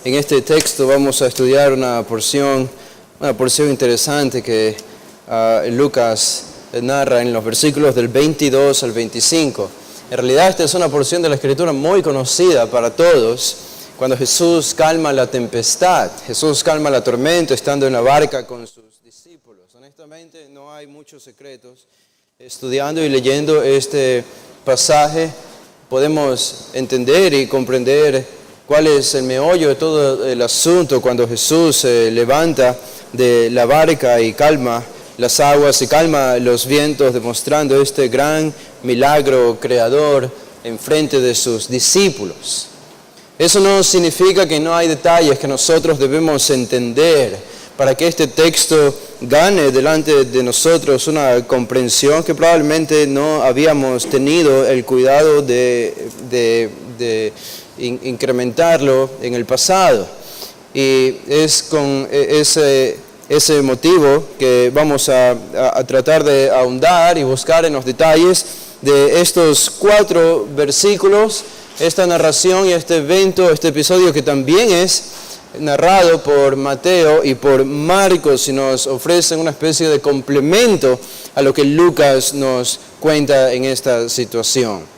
En este texto vamos a estudiar una porción interesante que Lucas narra en los versículos del 22 al 25. En realidad esta es una porción de la Escritura muy conocida para todos, cuando Jesús calma la tempestad, Jesús calma la tormenta estando en la barca con sus discípulos. Honestamente no hay muchos secretos. Estudiando y leyendo este pasaje podemos entender y comprender cuál es el meollo de todo el asunto cuando Jesús se levanta de la barca y calma las aguas y calma los vientos, demostrando este gran milagro creador en frente de sus discípulos. Eso no significa que no hay detalles que nosotros debemos entender para que este texto gane delante de nosotros una comprensión que probablemente no habíamos tenido el cuidado de incrementarlo en el pasado. Y es con ese motivo que vamos a tratar de ahondar y buscar en los detalles de estos 4 versículos, esta narración y este evento, este episodio que también es narrado por Mateo y por Marcos y nos ofrecen una especie de complemento a lo que Lucas nos cuenta en esta situación.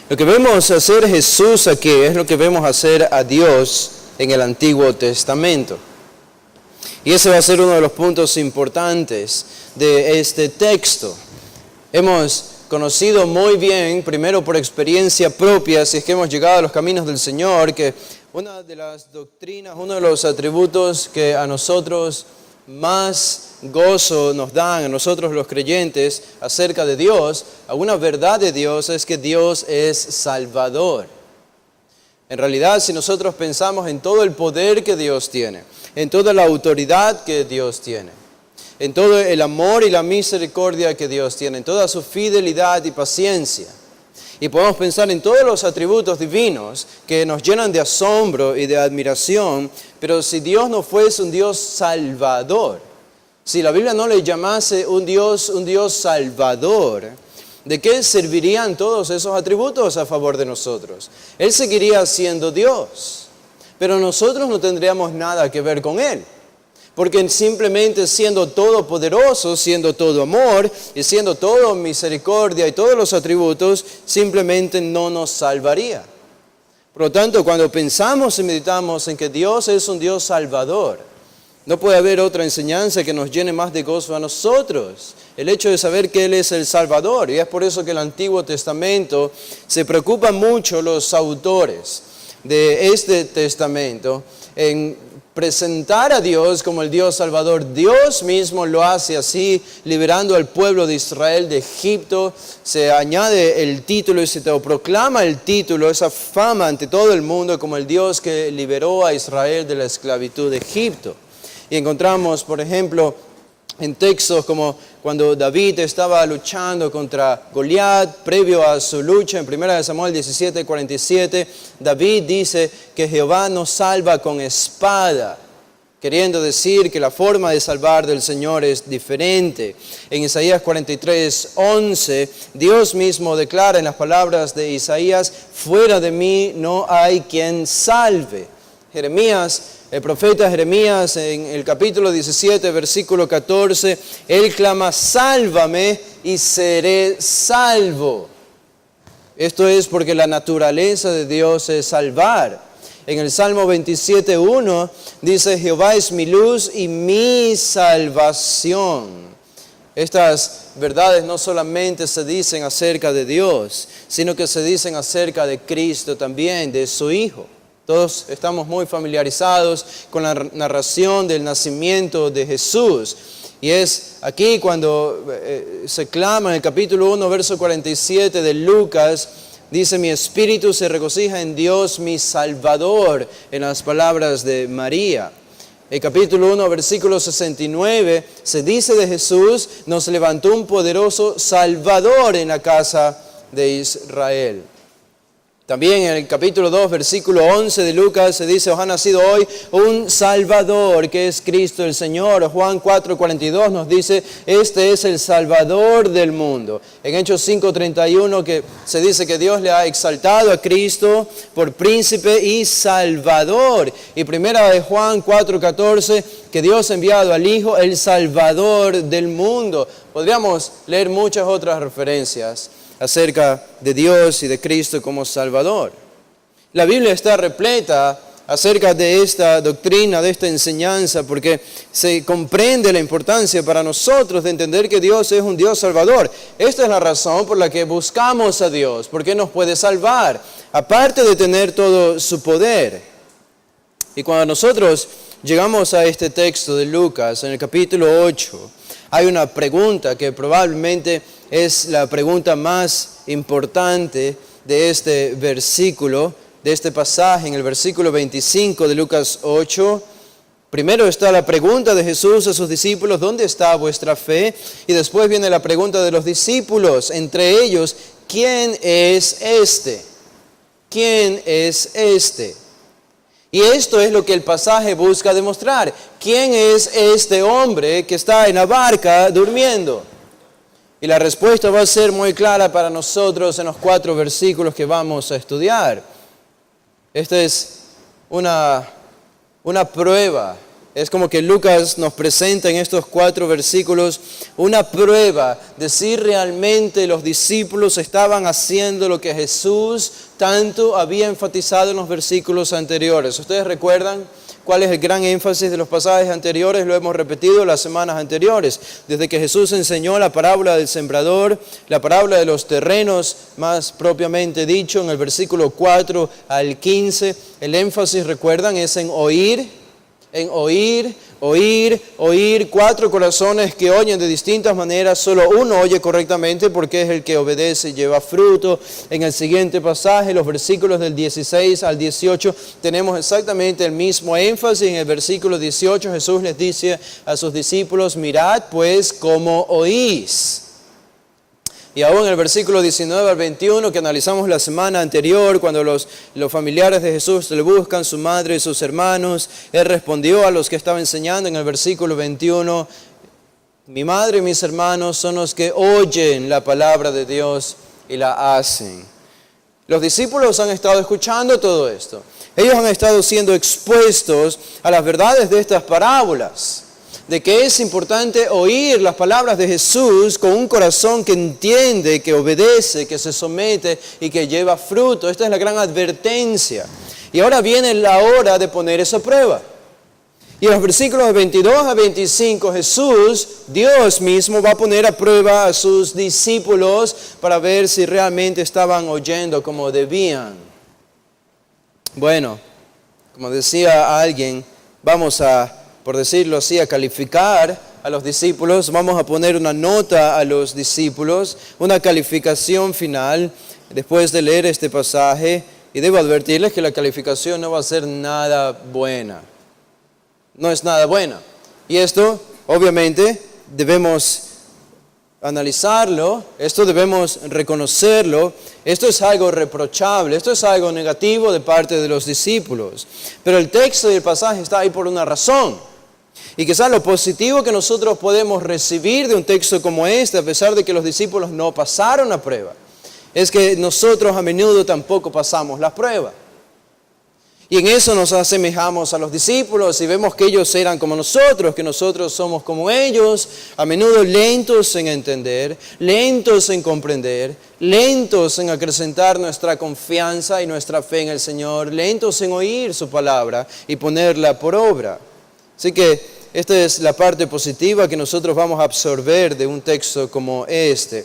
Lo que vemos hacer Jesús aquí es lo que vemos hacer a Dios en el Antiguo Testamento. Y ese va a ser uno de los puntos importantes de este texto. Hemos conocido muy bien, primero por experiencia propia, si es que hemos llegado a los caminos del Señor, que una de las doctrinas, uno de los atributos que a nosotros más gozo nos dan, a nosotros los creyentes, acerca de Dios, alguna verdad de Dios es que Dios es Salvador. En realidad, si nosotros pensamos en todo el poder que Dios tiene, en toda la autoridad que Dios tiene, en todo el amor y la misericordia que Dios tiene, en toda su fidelidad y paciencia, y podemos pensar en todos los atributos divinos que nos llenan de asombro y de admiración, pero si Dios no fuese un Dios salvador, si la Biblia no le llamase un Dios salvador, ¿de qué servirían todos esos atributos a favor de nosotros? Él seguiría siendo Dios, pero nosotros no tendríamos nada que ver con Él. Porque simplemente siendo todopoderoso, siendo todo amor y siendo todo misericordia y todos los atributos, simplemente no nos salvaría. Por lo tanto, cuando pensamos y meditamos en que Dios es un Dios salvador, no puede haber otra enseñanza que nos llene más de gozo a nosotros. El hecho de saber que Él es el Salvador. Y es por eso que el Antiguo Testamento se preocupa mucho los autores de este testamento en presentar a Dios como el Dios Salvador. Dios mismo lo hace así, liberando al pueblo de Israel de Egipto. Se añade el título y se te proclama el título, esa fama ante todo el mundo como el Dios que liberó a Israel de la esclavitud de Egipto. Y encontramos, por ejemplo, en textos como cuando David estaba luchando contra Goliat, previo a su lucha, en 1 Samuel 17:47, David dice que Jehová nos salva con espada, queriendo decir que la forma de salvar del Señor es diferente. En Isaías 43:11, Dios mismo declara en las palabras de Isaías, fuera de mí no hay quien salve. El profeta Jeremías en el capítulo 17, versículo 14, él clama, sálvame y seré salvo. Esto es porque la naturaleza de Dios es salvar. En el Salmo 27:1 dice, Jehová es mi luz y mi salvación. Estas verdades no solamente se dicen acerca de Dios, sino que se dicen acerca de Cristo también, de su Hijo. Todos estamos muy familiarizados con la narración del nacimiento de Jesús. Y es aquí cuando se clama en el capítulo 1, verso 47 de Lucas, dice, mi espíritu se regocija en Dios mi Salvador, en las palabras de María. El capítulo 1, versículo 69, se dice de Jesús, nos levantó un poderoso Salvador en la casa de Israel. También en el capítulo 2, versículo 11 de Lucas se dice, os ha nacido hoy un Salvador, que es Cristo el Señor. Juan 4:42 nos dice, este es el Salvador del mundo. En Hechos 5:31 que se dice que Dios le ha exaltado a Cristo por príncipe y Salvador. Y primera de Juan 4:14, que Dios ha enviado al Hijo, el Salvador del mundo. Podríamos leer muchas otras referencias acerca de Dios y de Cristo como Salvador. La Biblia está repleta acerca de esta doctrina, de esta enseñanza, porque se comprende la importancia para nosotros de entender que Dios es un Dios salvador. Esta es la razón por la que buscamos a Dios, porque nos puede salvar, aparte de tener todo su poder. Y cuando nosotros llegamos a este texto de Lucas, en el capítulo 8, hay una pregunta que probablemente es la pregunta más importante de este versículo, de este pasaje, en el versículo 25 de Lucas 8. Primero está la pregunta de Jesús a sus discípulos, ¿dónde está vuestra fe? Y después viene la pregunta de los discípulos, entre ellos, ¿quién es este? ¿Quién es este? Y esto es lo que el pasaje busca demostrar. ¿Quién es este hombre que está en la barca durmiendo? Y la respuesta va a ser muy clara para nosotros en los 4 versículos que vamos a estudiar. Esta es una prueba. Es como que Lucas nos presenta en estos 4 versículos una prueba de si realmente los discípulos estaban haciendo lo que Jesús tanto había enfatizado en los versículos anteriores. ¿Ustedes recuerdan cuál es el gran énfasis de los pasajes anteriores? Lo hemos repetido las semanas anteriores. Desde que Jesús enseñó la parábola del sembrador, la parábola de los terrenos, más propiamente dicho, en el versículo 4 al 15, el énfasis, recuerdan, es en oír. En oír. 4 corazones que oyen de distintas maneras, solo uno oye correctamente porque es el que obedece y lleva fruto. En el siguiente pasaje, los versículos del 16 al 18, tenemos exactamente el mismo énfasis. En el versículo 18 Jesús les dice a sus discípulos, mirad pues cómo oís. Y aún en el versículo 19 al 21 que analizamos la semana anterior, cuando los familiares de Jesús le buscan, su madre y sus hermanos, Él respondió a los que estaba enseñando en el versículo 21, mi madre y mis hermanos son los que oyen la palabra de Dios y la hacen. Los discípulos han estado escuchando todo esto. Ellos han estado siendo expuestos a las verdades de estas parábolas, de que es importante oír las palabras de Jesús con un corazón que entiende, que obedece, que se somete y que lleva fruto. Esta es la gran advertencia. Y ahora viene la hora de poner esa prueba. Y en los versículos de 22 a 25, Jesús, Dios mismo, va a poner a prueba a sus discípulos para ver si realmente estaban oyendo como debían. Bueno, como decía alguien, vamos a, por decirlo así, a calificar a los discípulos. Vamos a poner una nota a los discípulos, una calificación final después de leer este pasaje. Y debo advertirles que la calificación no va a ser nada buena. No es nada buena. Y esto, obviamente, debemos analizarlo, esto debemos reconocerlo. Esto es algo reprochable, esto es algo negativo de parte de los discípulos. Pero el texto y el pasaje está ahí por una razón. Y quizás lo positivo que nosotros podemos recibir de un texto como este, a pesar de que los discípulos no pasaron la prueba, es que nosotros a menudo tampoco pasamos la prueba. Y en eso nos asemejamos a los discípulos y vemos que ellos eran como nosotros, que nosotros somos como ellos, a menudo lentos en entender, lentos en comprender, lentos en acrecentar nuestra confianza y nuestra fe en el Señor, lentos en oír su palabra y ponerla por obra. Así que esta es la parte positiva que nosotros vamos a absorber de un texto como este.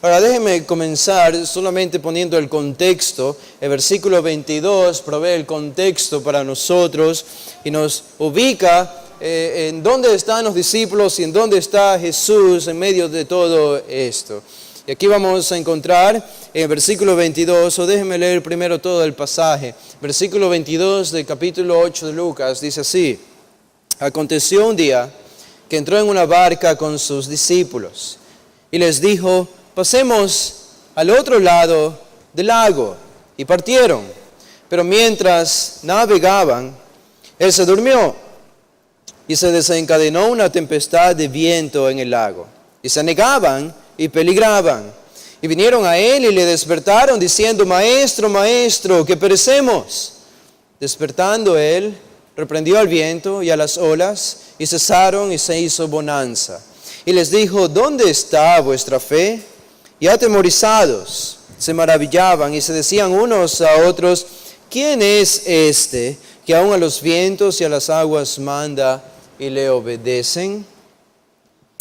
Ahora déjenme comenzar solamente poniendo el contexto. El versículo 22 provee el contexto para nosotros y nos ubica en dónde están los discípulos y en dónde está Jesús en medio de todo esto. Y aquí vamos a encontrar en el versículo 22, o déjenme leer primero todo el pasaje. Versículo 22 del capítulo 8 de Lucas dice así: aconteció un día que entró en una barca con sus discípulos y les dijo: pasemos al otro lado del lago. y partieron. Pero mientras navegaban, él se durmió y se desencadenó una tempestad de viento en el lago. Y se anegaban y peligraban. Y vinieron a él y le despertaron diciendo, Maestro, Maestro, que perecemos. Despertando él, reprendió al viento y a las olas, y cesaron y se hizo bonanza. Y les dijo, ¿dónde está vuestra fe? Y atemorizados se maravillaban y se decían unos a otros, ¿quién es este que aun a los vientos y a las aguas manda y le obedecen?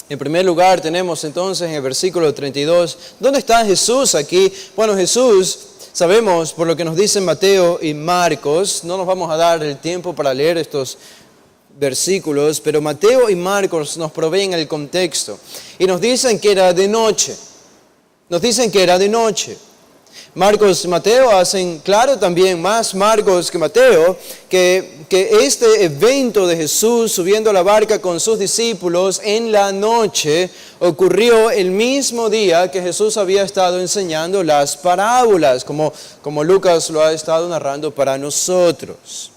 En primer lugar tenemos entonces en el versículo 32, ¿dónde está Jesús aquí? Bueno, Jesús, sabemos por lo que nos dicen Mateo y Marcos, no nos vamos a dar el tiempo para leer estos versículos, pero Mateo y Marcos nos proveen el contexto y nos dicen que era de noche. Nos dicen que era de noche. Marcos y Mateo hacen claro también, más Marcos que Mateo, que este evento de Jesús subiendo a la barca con sus discípulos en la noche ocurrió el mismo día que Jesús había estado enseñando las parábolas, como Lucas lo ha estado narrando para nosotros.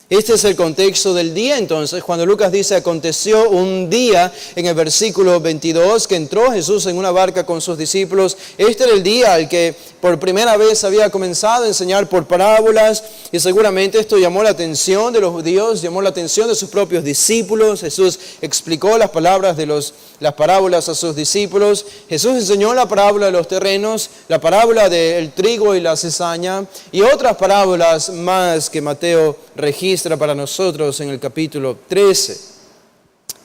Este es el contexto del día entonces, cuando Lucas dice, aconteció un día en el versículo 22 que entró Jesús en una barca con sus discípulos. Este era el día al que por primera vez había comenzado a enseñar por parábolas y seguramente esto llamó la atención de los judíos, llamó la atención de sus propios discípulos. Jesús explicó las palabras de las parábolas a sus discípulos. Jesús enseñó la parábola de los terrenos, la parábola del trigo y la cizaña y otras parábolas más que Mateo registra para nosotros en el capítulo 13.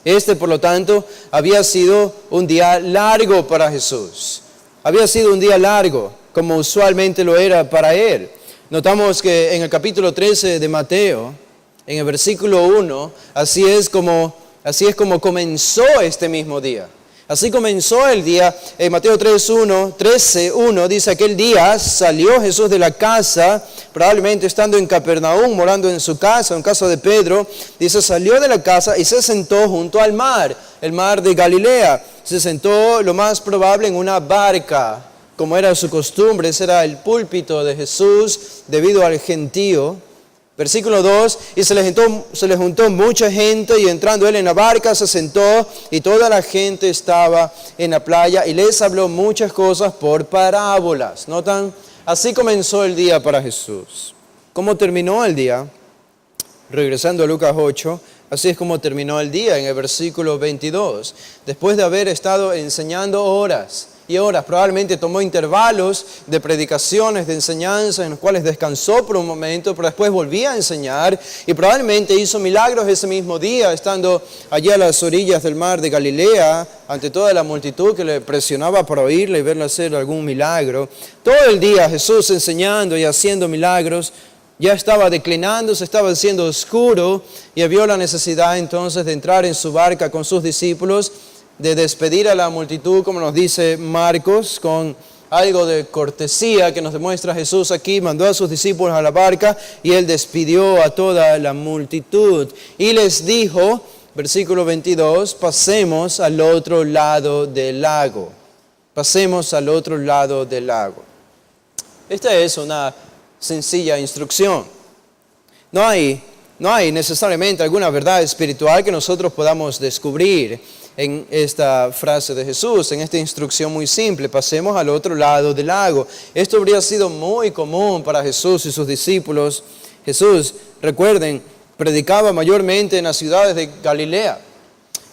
Este, por lo tanto, había sido un día largo para Jesús. Había sido un día largo, como usualmente lo era para él. Notamos que en el capítulo 13 de Mateo, en el versículo 1, así es como comenzó este mismo día. Así comenzó el día. En Mateo 13:1 dice, aquel día salió Jesús de la casa, probablemente estando en Capernaum, morando en su casa, en casa de Pedro. Dice, salió de la casa y se sentó junto al mar, el mar de Galilea. Se sentó lo más probable en una barca, como era su costumbre. Ese era el púlpito de Jesús debido al gentío. Versículo 2, y se le juntó mucha gente, y entrando él en la barca se sentó, y toda la gente estaba en la playa, y les habló muchas cosas por parábolas. ¿Notan? Así comenzó el día para Jesús. ¿Cómo terminó el día? Regresando a Lucas 8, así es como terminó el día en el versículo 22. Después de haber estado enseñando horas y horas, probablemente tomó intervalos de predicaciones, de enseñanza en los cuales descansó por un momento, pero después volvía a enseñar y probablemente hizo milagros ese mismo día, estando allí a las orillas del mar de Galilea, ante toda la multitud que le presionaba para oírle y verle hacer algún milagro. Todo el día Jesús enseñando y haciendo milagros. Ya estaba declinando, se estaba haciendo oscuro y vio la necesidad entonces de entrar en su barca con sus discípulos, de despedir a la multitud, como nos dice Marcos, con algo de cortesía que nos demuestra Jesús aquí. Mandó a sus discípulos a la barca y él despidió a toda la multitud. Y les dijo, versículo 22, pasemos al otro lado del lago. Pasemos al otro lado del lago. Esta es una sencilla instrucción. No hay necesariamente alguna verdad espiritual que nosotros podamos descubrir en esta frase de Jesús, en esta instrucción muy simple, pasemos al otro lado del lago. Esto habría sido muy común para Jesús y sus discípulos. Jesús, recuerden, predicaba mayormente en las ciudades de Galilea.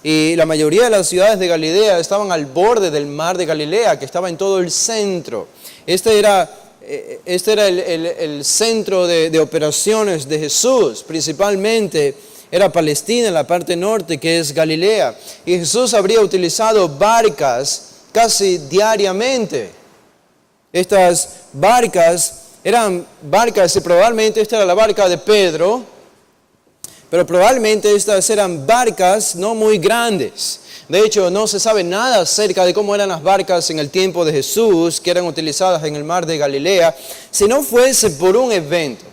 Y la mayoría de las ciudades de Galilea estaban al borde del mar de Galilea, que estaba en todo el centro. Este era el centro de operaciones de Jesús, principalmente era Palestina, en la parte norte, que es Galilea. Y Jesús habría utilizado barcas casi diariamente. Estas barcas eran barcas, y probablemente esta era la barca de Pedro, pero probablemente estas eran barcas no muy grandes. De hecho, no se sabe nada acerca de cómo eran las barcas en el tiempo de Jesús, que eran utilizadas en el mar de Galilea, si no fuese por un evento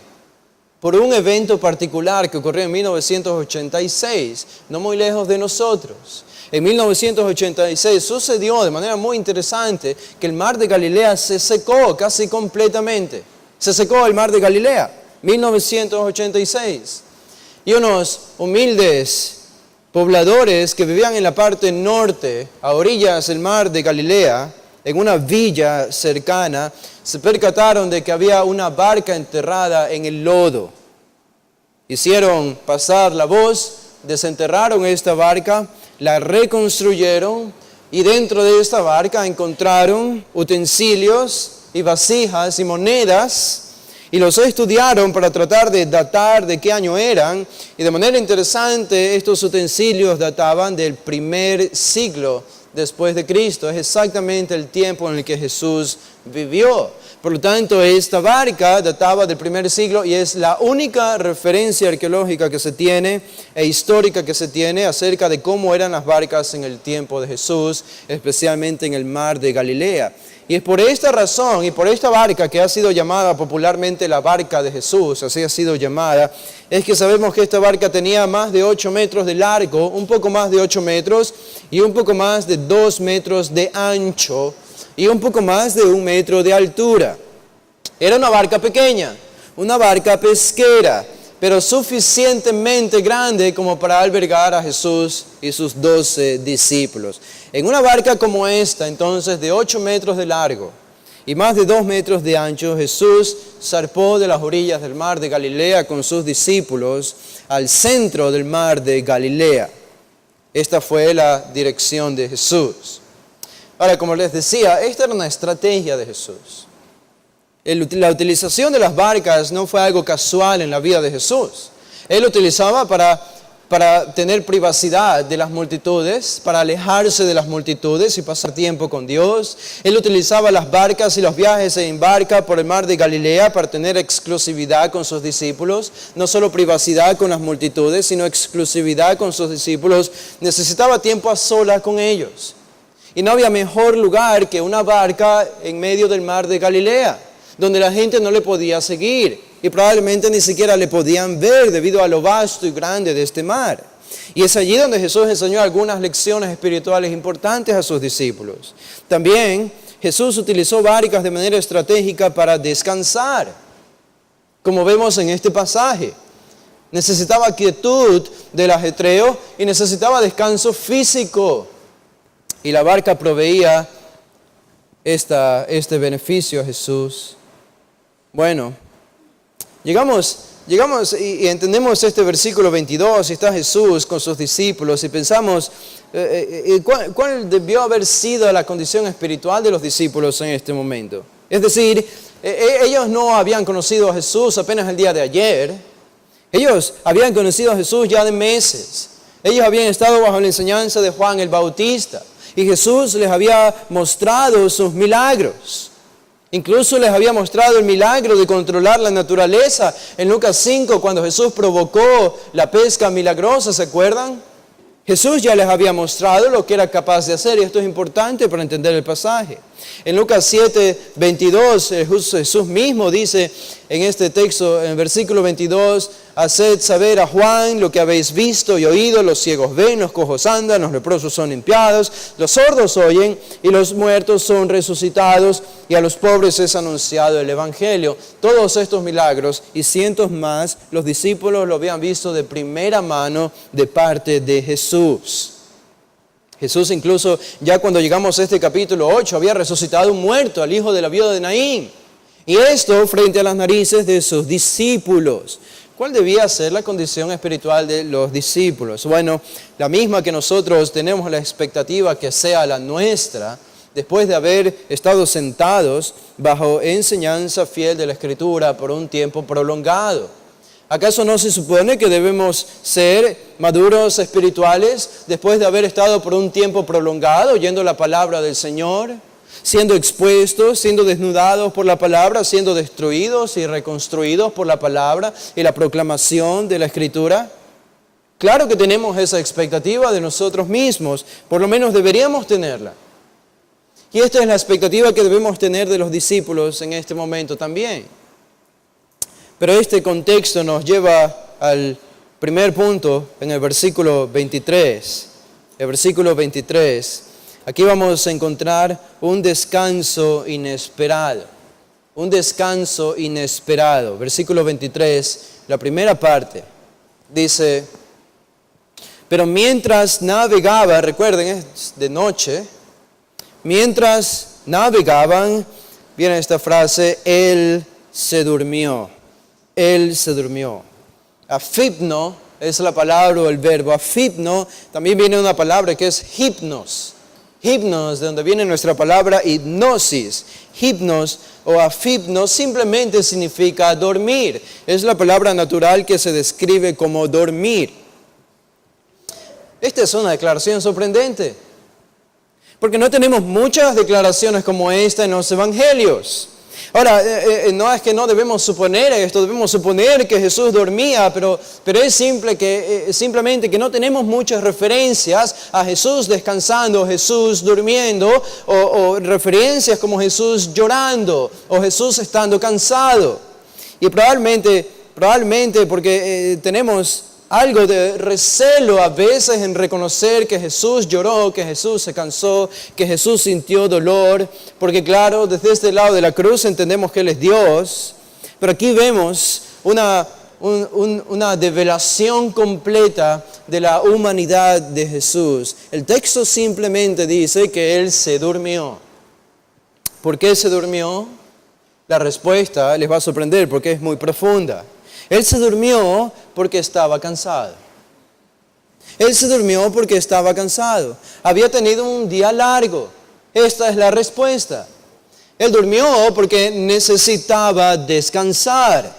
particular que ocurrió en 1986, no muy lejos de nosotros. En 1986 sucedió de manera muy interesante que el mar de Galilea se secó casi completamente. Se secó el mar de Galilea, 1986. Y unos humildes pobladores que vivían en la parte norte, a orillas del mar de Galilea, en una villa cercana, se percataron de que había una barca enterrada en el lodo. Hicieron pasar la voz, desenterraron esta barca, la reconstruyeron y dentro de esta barca encontraron utensilios y vasijas y monedas y los estudiaron para tratar de datar de qué año eran. Y de manera interesante, estos utensilios databan del primer siglo después de Cristo. Es exactamente el tiempo en el que Jesús vivió. Por lo tanto, esta barca databa del primer siglo y es la única referencia arqueológica que se tiene e histórica que se tiene acerca de cómo eran las barcas en el tiempo de Jesús, especialmente en el mar de Galilea. Y es por esta razón y por esta barca que ha sido llamada popularmente la barca de Jesús, así ha sido llamada, es que sabemos que esta barca tenía más de 8 metros de largo, un poco más de 8 metros y un poco más de 2 metros de ancho y un poco más de 1 metro de altura. Era una barca pequeña, una barca pesquera, pero suficientemente grande como para albergar a Jesús y sus 12 discípulos. En una barca como esta, entonces, de 8 metros de largo y más de 2 metros de ancho, Jesús zarpó de las orillas del mar de Galilea con sus discípulos al centro del mar de Galilea. Esta fue la dirección de Jesús. Ahora, como les decía, esta era una estrategia de Jesús. La utilización de las barcas no fue algo casual en la vida de Jesús. Él utilizaba para tener privacidad de las multitudes, para alejarse de las multitudes y pasar tiempo con Dios. Él utilizaba las barcas y los viajes en barca por el mar de Galilea para tener exclusividad con sus discípulos. No solo privacidad con las multitudes, sino exclusividad con sus discípulos. Necesitaba tiempo a solas con ellos. Y no había mejor lugar que una barca en medio del mar de Galilea, donde la gente no le podía seguir y probablemente ni siquiera le podían ver debido a lo vasto y grande de este mar. Y es allí donde Jesús enseñó algunas lecciones espirituales importantes a sus discípulos. También Jesús utilizó barcas de manera estratégica para descansar, como vemos en este pasaje. Necesitaba quietud del ajetreo y necesitaba descanso físico. Y la barca proveía este beneficio a Jesús. Bueno, llegamos y entendemos este versículo 22, y está Jesús con sus discípulos y pensamos, ¿cuál debió haber sido la condición espiritual de los discípulos en este momento? Es decir, ellos no habían conocido a Jesús apenas el día de ayer, ellos habían conocido a Jesús ya de meses, ellos habían estado bajo la enseñanza de Juan el Bautista y Jesús les había mostrado sus milagros. Incluso les había mostrado el milagro de controlar la naturaleza en Lucas 5, cuando Jesús provocó la pesca milagrosa, ¿se acuerdan? Jesús ya les había mostrado lo que era capaz de hacer, y esto es importante para entender el pasaje. En Lucas 7, 22, Jesús mismo dice en este texto, en el versículo 22, haced saber a Juan lo que habéis visto y oído, los ciegos ven, los cojos andan, los leprosos son limpiados, los sordos oyen y los muertos son resucitados y a los pobres es anunciado el Evangelio. Todos estos milagros y cientos más, los discípulos lo habían visto de primera mano de parte de Jesús. Jesús incluso, ya cuando llegamos a este capítulo 8, había resucitado un muerto, al hijo de la viuda de Naín. Y esto frente a las narices de sus discípulos. ¿Cuál debía ser la condición espiritual de los discípulos? Bueno, la misma que nosotros tenemos la expectativa que sea la nuestra, después de haber estado sentados bajo enseñanza fiel de la Escritura por un tiempo prolongado. ¿Acaso no se supone que debemos ser maduros espirituales después de haber estado por un tiempo prolongado oyendo la palabra del Señor? Siendo expuestos, siendo desnudados por la palabra, siendo destruidos y reconstruidos por la palabra y la proclamación de la Escritura. Claro que tenemos esa expectativa de nosotros mismos, por lo menos deberíamos tenerla. Y esta es la expectativa que debemos tener de los discípulos en este momento también. Pero este contexto nos lleva al primer punto en el versículo 23. El versículo 23. Aquí vamos a encontrar un descanso inesperado. un descanso inesperado. Versículo 23, la primera parte, dice: pero mientras navegaba, recuerden, es de noche, mientras navegaban, viene esta frase, Él se durmió. Él se durmió. Afipno es la palabra o el verbo. Afipno también viene una palabra que es hipnos. Hipnos, de donde viene nuestra palabra hipnosis. Hipnos o afipno simplemente significa dormir. Es la palabra natural que se describe como dormir. Esta es una declaración sorprendente, porque no tenemos muchas declaraciones como esta en los evangelios. Ahora, no es que no debemos suponer esto, debemos suponer que Jesús dormía, pero es simplemente que no tenemos muchas referencias a Jesús descansando, Jesús durmiendo, o referencias como Jesús llorando, o Jesús estando cansado. Y probablemente porque tenemos algo de recelo a veces en reconocer que Jesús lloró, que Jesús se cansó, que Jesús sintió dolor, porque claro, desde este lado de la cruz entendemos que Él es Dios, pero aquí vemos una develación completa de la humanidad de Jesús. El texto simplemente dice que Él se durmió. ¿Por qué se durmió? La respuesta les va a sorprender porque es muy profunda. Él se durmió porque estaba cansado. Él se durmió porque estaba cansado. Había tenido un día largo. Esta es la respuesta. Él durmió porque necesitaba descansar.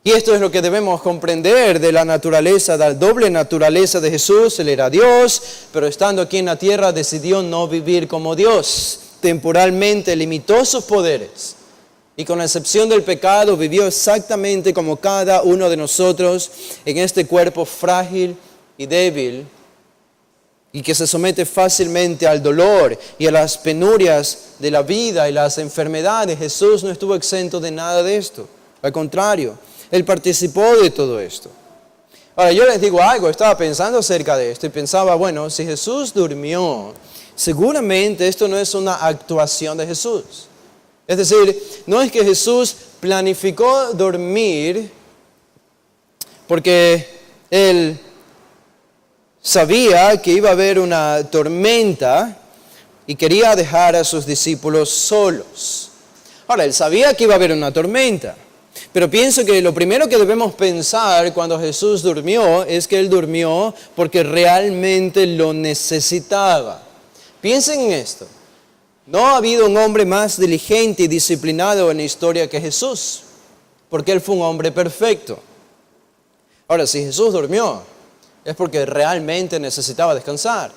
Y esto es lo que debemos comprender de la naturaleza, de la doble naturaleza de Jesús. Él era Dios, pero estando aquí en la tierra decidió no vivir como Dios. Temporalmente limitó sus poderes. Y con la excepción del pecado, vivió exactamente como cada uno de nosotros en este cuerpo frágil y débil y que se somete fácilmente al dolor y a las penurias de la vida y las enfermedades. Jesús no estuvo exento de nada de esto. Al contrario, Él participó de todo esto. Ahora, yo les digo algo, estaba pensando acerca de esto y pensaba, bueno, si Jesús durmió, seguramente esto no es una actuación de Jesús. Es decir, no es que Jesús planificó dormir porque Él sabía que iba a haber una tormenta y quería dejar a sus discípulos solos. Ahora, Él sabía que iba a haber una tormenta, pero pienso que lo primero que debemos pensar cuando Jesús durmió es que Él durmió porque realmente lo necesitaba. Piensen en esto. No ha habido un hombre más diligente y disciplinado en la historia que Jesús, porque Él fue un hombre perfecto. Ahora, si Jesús durmió, es porque realmente necesitaba descansar.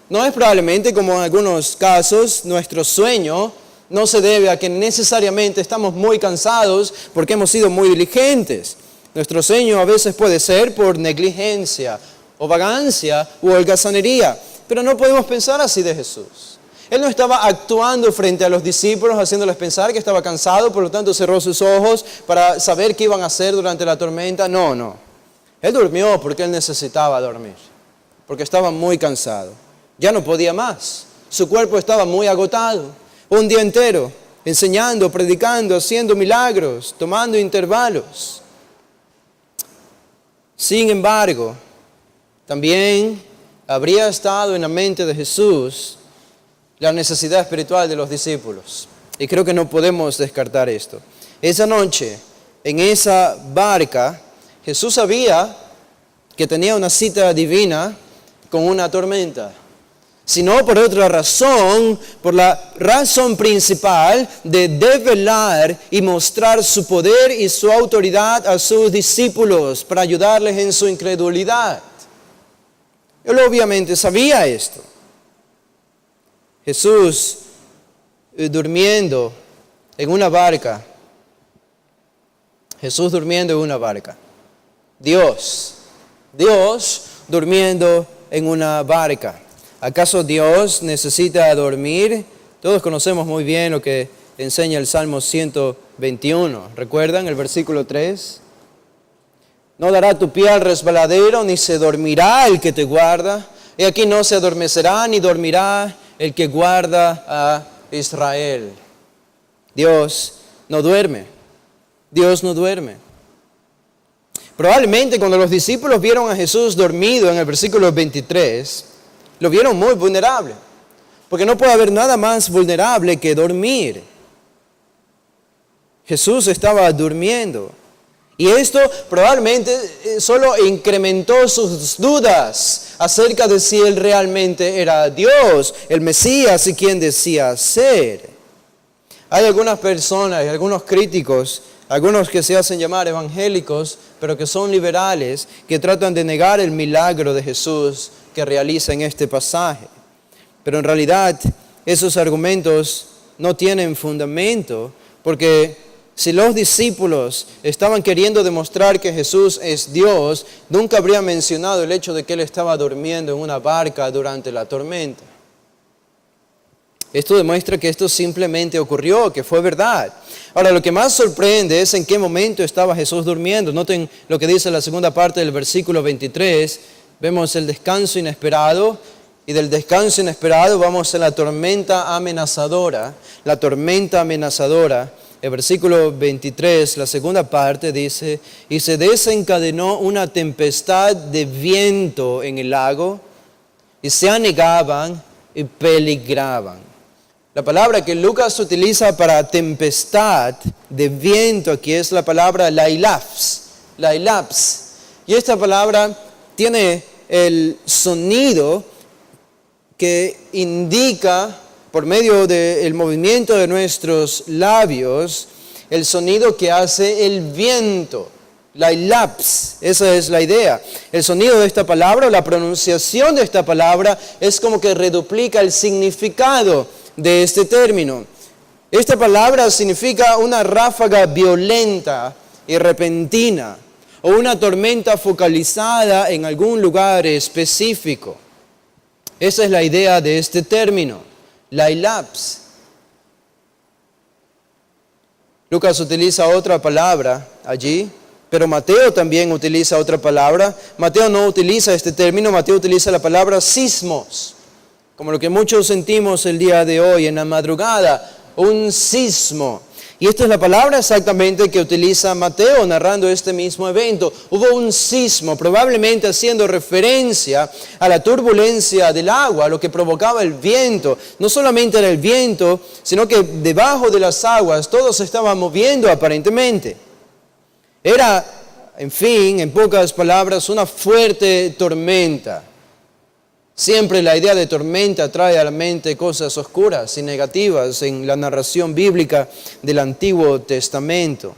No es probablemente, como en algunos casos, nuestro sueño no se debe a que necesariamente estamos muy cansados porque hemos sido muy diligentes. Nuestro sueño a veces puede ser por negligencia, o vagancia, u holgazanería, pero no podemos pensar así de Jesús. Él no estaba actuando frente a los discípulos, haciéndoles pensar que estaba cansado, por lo tanto cerró sus ojos para saber qué iban a hacer durante la tormenta. No. Él durmió porque Él necesitaba dormir, porque estaba muy cansado. Ya no podía más. Su cuerpo estaba muy agotado. Un día entero, enseñando, predicando, haciendo milagros, tomando intervalos. Sin embargo, también habría estado en la mente de Jesús la necesidad espiritual de los discípulos. Y creo que no podemos descartar esto. Esa noche, en esa barca, Jesús sabía que tenía una cita divina con una tormenta. Sino por otra razón, por la razón principal de develar y mostrar su poder y su autoridad a sus discípulos para ayudarles en su incredulidad. Él obviamente sabía esto. Jesús durmiendo en una barca. Jesús durmiendo en una barca. Dios durmiendo en una barca. ¿Acaso Dios necesita dormir? Todos conocemos muy bien lo que enseña el Salmo 121. ¿Recuerdan el versículo 3? No dará tu pie al resbaladero, ni se dormirá el que te guarda. Y aquí no se adormecerá, ni dormirá el que guarda a Israel. Dios no duerme. Dios no duerme. Probablemente cuando los discípulos vieron a Jesús dormido en el versículo 23, lo vieron muy vulnerable. Porque no puede haber nada más vulnerable que dormir. Jesús estaba durmiendo. Y esto probablemente solo incrementó sus dudas acerca de si Él realmente era Dios, el Mesías y quien decía ser. Hay algunas personas y algunos críticos, algunos que se hacen llamar evangélicos, pero que son liberales, que tratan de negar el milagro de Jesús que realiza en este pasaje. Pero en realidad esos argumentos no tienen fundamento, porque si los discípulos estaban queriendo demostrar que Jesús es Dios, nunca habrían mencionado el hecho de que Él estaba durmiendo en una barca durante la tormenta. Esto demuestra que esto simplemente ocurrió, que fue verdad. Ahora, lo que más sorprende es en qué momento estaba Jesús durmiendo. Noten lo que dice la segunda parte del versículo 23. Vemos el descanso inesperado. Y del descanso inesperado vamos a la tormenta amenazadora. La tormenta amenazadora. El versículo 23, la segunda parte dice, y se desencadenó una tempestad de viento en el lago, y se anegaban y peligraban. La palabra que Lucas utiliza para tempestad de viento aquí es la palabra lailaps. Y esta palabra tiene el sonido que indica, por medio del movimiento de nuestros labios, el sonido que hace el viento. Lailaps, esa es la idea. El sonido de esta palabra, la pronunciación de esta palabra, es como que reduplica el significado de este término. Esta palabra significa una ráfaga violenta y repentina, o una tormenta focalizada en algún lugar específico. Esa es la idea de este término, lailaps. Lucas utiliza otra palabra allí, pero Mateo también utiliza otra palabra. Mateo no utiliza este término, Mateo utiliza la palabra sismos, como lo que muchos sentimos el día de hoy en la madrugada, un sismo. Y esta es la palabra exactamente que utiliza Mateo narrando este mismo evento. Hubo un sismo, probablemente haciendo referencia a la turbulencia del agua, lo que provocaba el viento. No solamente era el viento, sino que debajo de las aguas todo se estaba moviendo aparentemente. Era, en fin, en pocas palabras, una fuerte tormenta. Siempre la idea de tormenta trae a la mente cosas oscuras y negativas en la narración bíblica del Antiguo Testamento.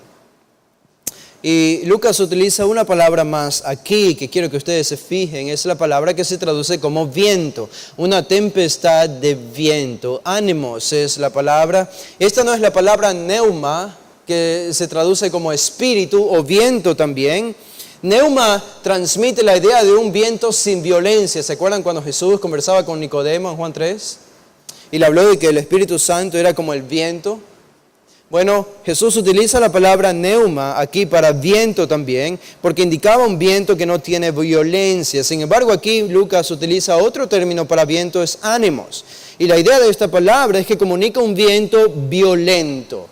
Y Lucas utiliza una palabra más aquí que quiero que ustedes se fijen, es la palabra que se traduce como viento, una tempestad de viento. Ánimos es la palabra. Esta no es la palabra neuma, que se traduce como espíritu o viento también. Neuma transmite la idea de un viento sin violencia. ¿Se acuerdan cuando Jesús conversaba con Nicodemo en Juan 3? Y le habló de que el Espíritu Santo era como el viento. Bueno, Jesús utiliza la palabra neuma aquí para viento también, porque indicaba un viento que no tiene violencia. Sin embargo, aquí Lucas utiliza otro término para viento, es ánimos. Y la idea de esta palabra es que comunica un viento violento.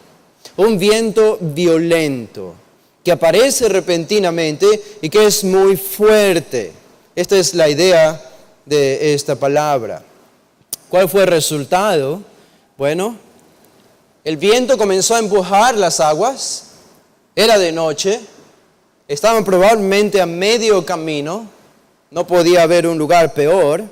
Un viento violento que aparece repentinamente y que es muy fuerte. Esta es la idea de esta palabra. ¿Cuál fue el resultado? Bueno, el viento comenzó a empujar las aguas, era de noche, estaban probablemente a medio camino, no podía haber un lugar peor.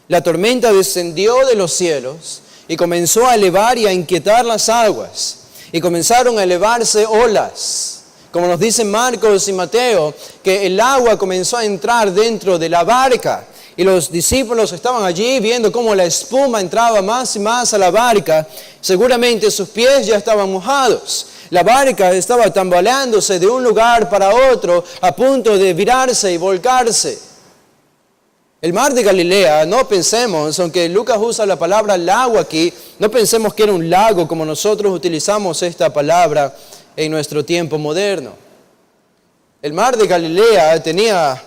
La tormenta descendió de los cielos y comenzó a elevar y a inquietar las aguas. Y comenzaron a elevarse olas. Como nos dicen Marcos y Mateo, que el agua comenzó a entrar dentro de la barca. Y los discípulos estaban allí viendo cómo la espuma entraba más y más a la barca. Seguramente sus pies ya estaban mojados. La barca estaba tambaleándose de un lugar para otro, a punto de virarse y volcarse. El mar de Galilea, no pensemos, aunque Lucas usa la palabra lago aquí, no pensemos que era un lago como nosotros utilizamos esta palabra en nuestro tiempo moderno. El mar de Galilea tenía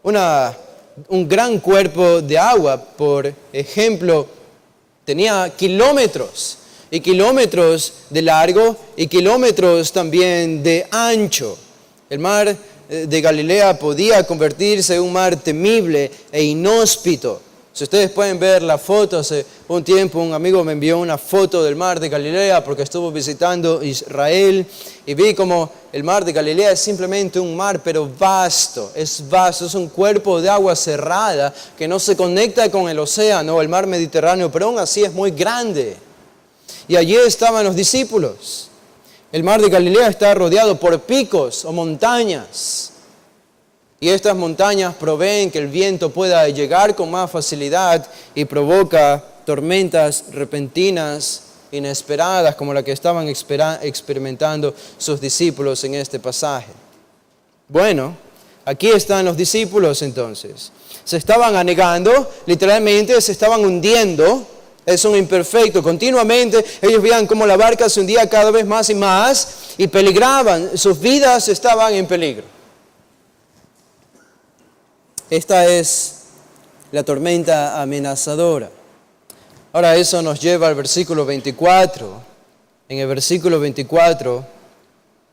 un gran cuerpo de agua, por ejemplo, tenía kilómetros y kilómetros de largo y kilómetros también de ancho. El mar de Galilea podía convertirse en un mar temible e inhóspito. Si ustedes pueden ver la foto, hace un tiempo un amigo me envió una foto del mar de Galilea porque estuvo visitando Israel y vi como el mar de Galilea es simplemente un mar, pero vasto, es un cuerpo de agua cerrada que no se conecta con el océano, el mar Mediterráneo, pero aún así es muy grande. Y allí estaban los discípulos. El mar de Galilea está rodeado por picos o montañas. Y estas montañas proveen que el viento pueda llegar con más facilidad y provoca tormentas repentinas, inesperadas, como la que estaban experimentando sus discípulos en este pasaje. Bueno, aquí están los discípulos entonces. Se estaban anegando, literalmente se estaban hundiendo. Es un imperfecto. Continuamente ellos veían cómo la barca se hundía cada vez más y más y peligraban. Sus vidas estaban en peligro. Esta es la tormenta amenazadora. Ahora eso nos lleva al versículo 24. En el versículo 24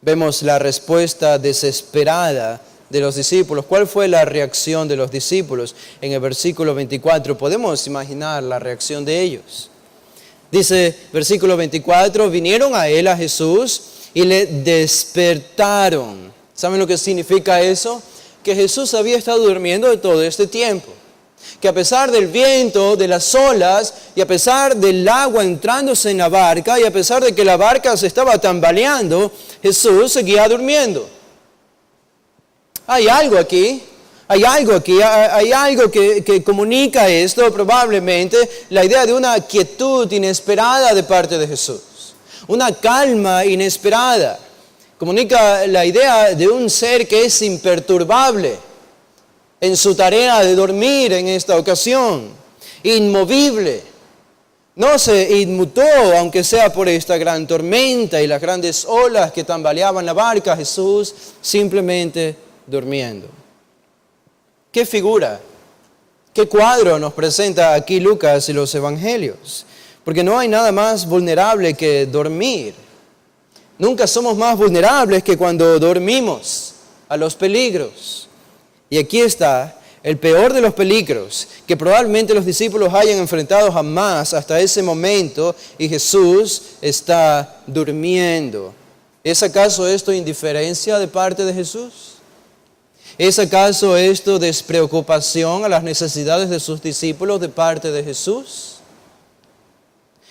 vemos la respuesta desesperada de los discípulos. ¿Cuál fue la reacción de los discípulos? En el versículo 24 podemos imaginar la reacción de ellos. Dice, versículo 24, vinieron a él, a Jesús, y le despertaron. ¿Saben lo que significa eso? Que Jesús había estado durmiendo de todo este tiempo. Que a pesar del viento, de las olas, y a pesar del agua entrándose en la barca, y a pesar de que la barca se estaba tambaleando, Jesús seguía durmiendo. Hay algo aquí que comunica esto, probablemente la idea de una quietud inesperada de parte de Jesús. Una calma inesperada. Comunica la idea de un ser que es imperturbable en su tarea de dormir en esta ocasión, inmovible. No se inmutó, aunque sea por esta gran tormenta y las grandes olas que tambaleaban la barca, Jesús simplemente durmiendo. ¿Qué figura, qué cuadro nos presenta aquí Lucas y los evangelios? Porque no hay nada más vulnerable que dormir. Nunca somos más vulnerables que cuando dormimos a los peligros. Y aquí está el peor de los peligros que probablemente los discípulos hayan enfrentado jamás hasta ese momento, y Jesús está durmiendo. ¿Es acaso esto indiferencia de parte de Jesús? ¿Es acaso esto despreocupación a las necesidades de sus discípulos de parte de Jesús?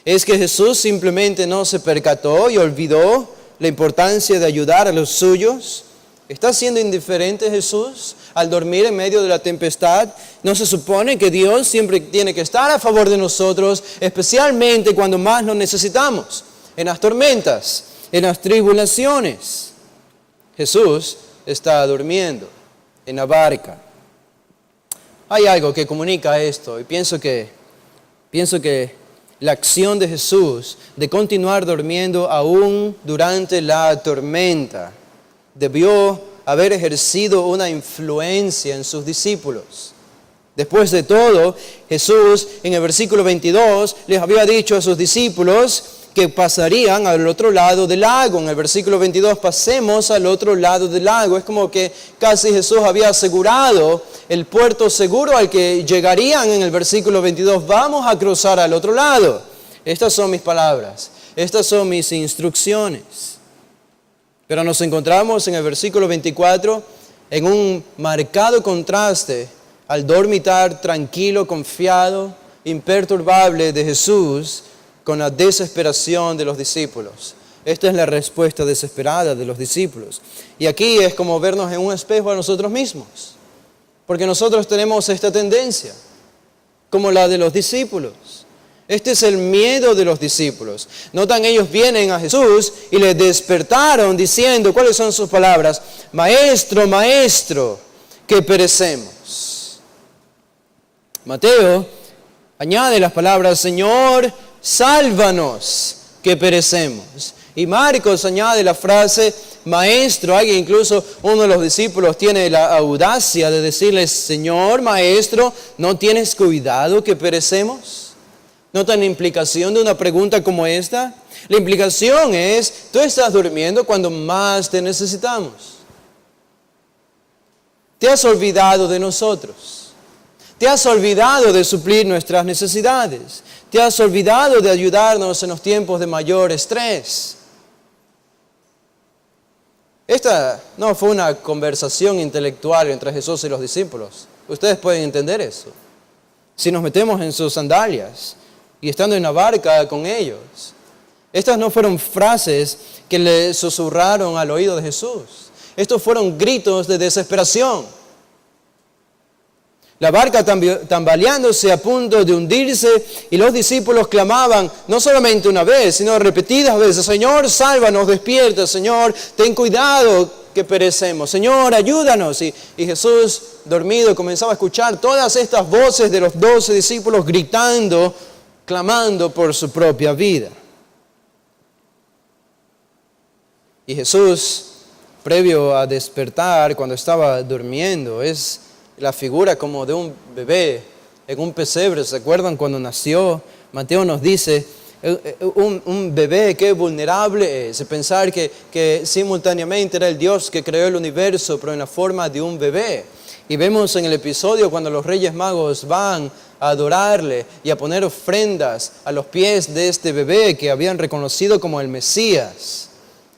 ¿Es que Jesús simplemente no se percató y olvidó la importancia de ayudar a los suyos? ¿Está siendo indiferente Jesús al dormir en medio de la tempestad? ¿No se supone que Dios siempre tiene que estar a favor de nosotros, especialmente cuando más lo necesitamos? En las tormentas, en las tribulaciones. Jesús está durmiendo en la barca. Hay algo que comunica esto, y pienso que la acción de Jesús de continuar durmiendo aún durante la tormenta debió haber ejercido una influencia en sus discípulos. Después de todo, Jesús en el versículo 22 les había dicho a sus discípulos que pasarían al otro lado del lago. En el versículo 22, pasemos al otro lado del lago. Es como que casi Jesús había asegurado el puerto seguro al que llegarían en el versículo 22. Vamos a cruzar al otro lado. Estas son mis palabras. Estas son mis instrucciones. Pero nos encontramos en el versículo 24 en un marcado contraste al dormitar tranquilo, confiado, imperturbable de Jesús con la desesperación de los discípulos. Esta es la respuesta desesperada de los discípulos. Y aquí es como vernos en un espejo a nosotros mismos. Porque nosotros tenemos esta tendencia, como la de los discípulos. Este es el miedo de los discípulos. Notan, ellos vienen a Jesús y le despertaron diciendo, ¿cuáles son sus palabras? Maestro, maestro, que perecemos. Mateo añade las palabras, Señor, sálvanos, que perecemos. Y Marcos añade la frase, maestro. Alguien, incluso uno de los discípulos, tiene la audacia de decirle, Señor, maestro, ¿no tienes cuidado que perecemos? ¿Notan la implicación de una pregunta como esta? La implicación es, tú estás durmiendo cuando más te necesitamos. Te has olvidado de nosotros. Te has olvidado de suplir nuestras necesidades. Te has olvidado de ayudarnos en los tiempos de mayor estrés. Esta no fue una conversación intelectual entre Jesús y los discípulos. Ustedes pueden entender eso. Si nos metemos en sus sandalias y estando en la barca con ellos, estas no fueron frases que le susurraron al oído de Jesús. Estos fueron gritos de desesperación. La barca tambaleándose a punto de hundirse y los discípulos clamaban no solamente una vez, sino repetidas veces: Señor, sálvanos, despierta, Señor, ten cuidado que perecemos, Señor, ayúdanos. Y Jesús, dormido, comenzaba a escuchar todas estas voces de los 12 discípulos gritando, clamando por su propia vida. Y Jesús, previo a despertar, cuando estaba durmiendo, es la figura como de un bebé en un pesebre. ¿Se acuerdan cuando nació? Mateo nos dice, un bebé que vulnerable es. Pensar que simultáneamente era el Dios que creó el universo, pero en la forma de un bebé. Y vemos en el episodio cuando los Reyes Magos van a adorarle y a poner ofrendas a los pies de este bebé que habían reconocido como el Mesías.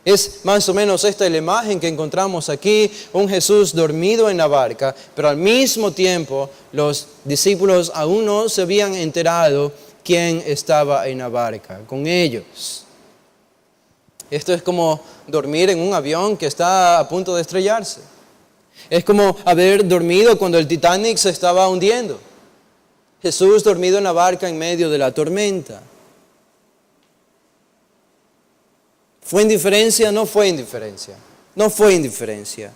Es más o menos esta la imagen que encontramos aquí, un Jesús dormido en la barca, pero al mismo tiempo los discípulos aún no se habían enterado quién estaba en la barca con ellos. Esto es como dormir en un avión que está a punto de estrellarse. Es como haber dormido cuando el Titanic se estaba hundiendo. Jesús dormido en la barca en medio de la tormenta. ¿Fue indiferencia? No fue indiferencia. No fue indiferencia.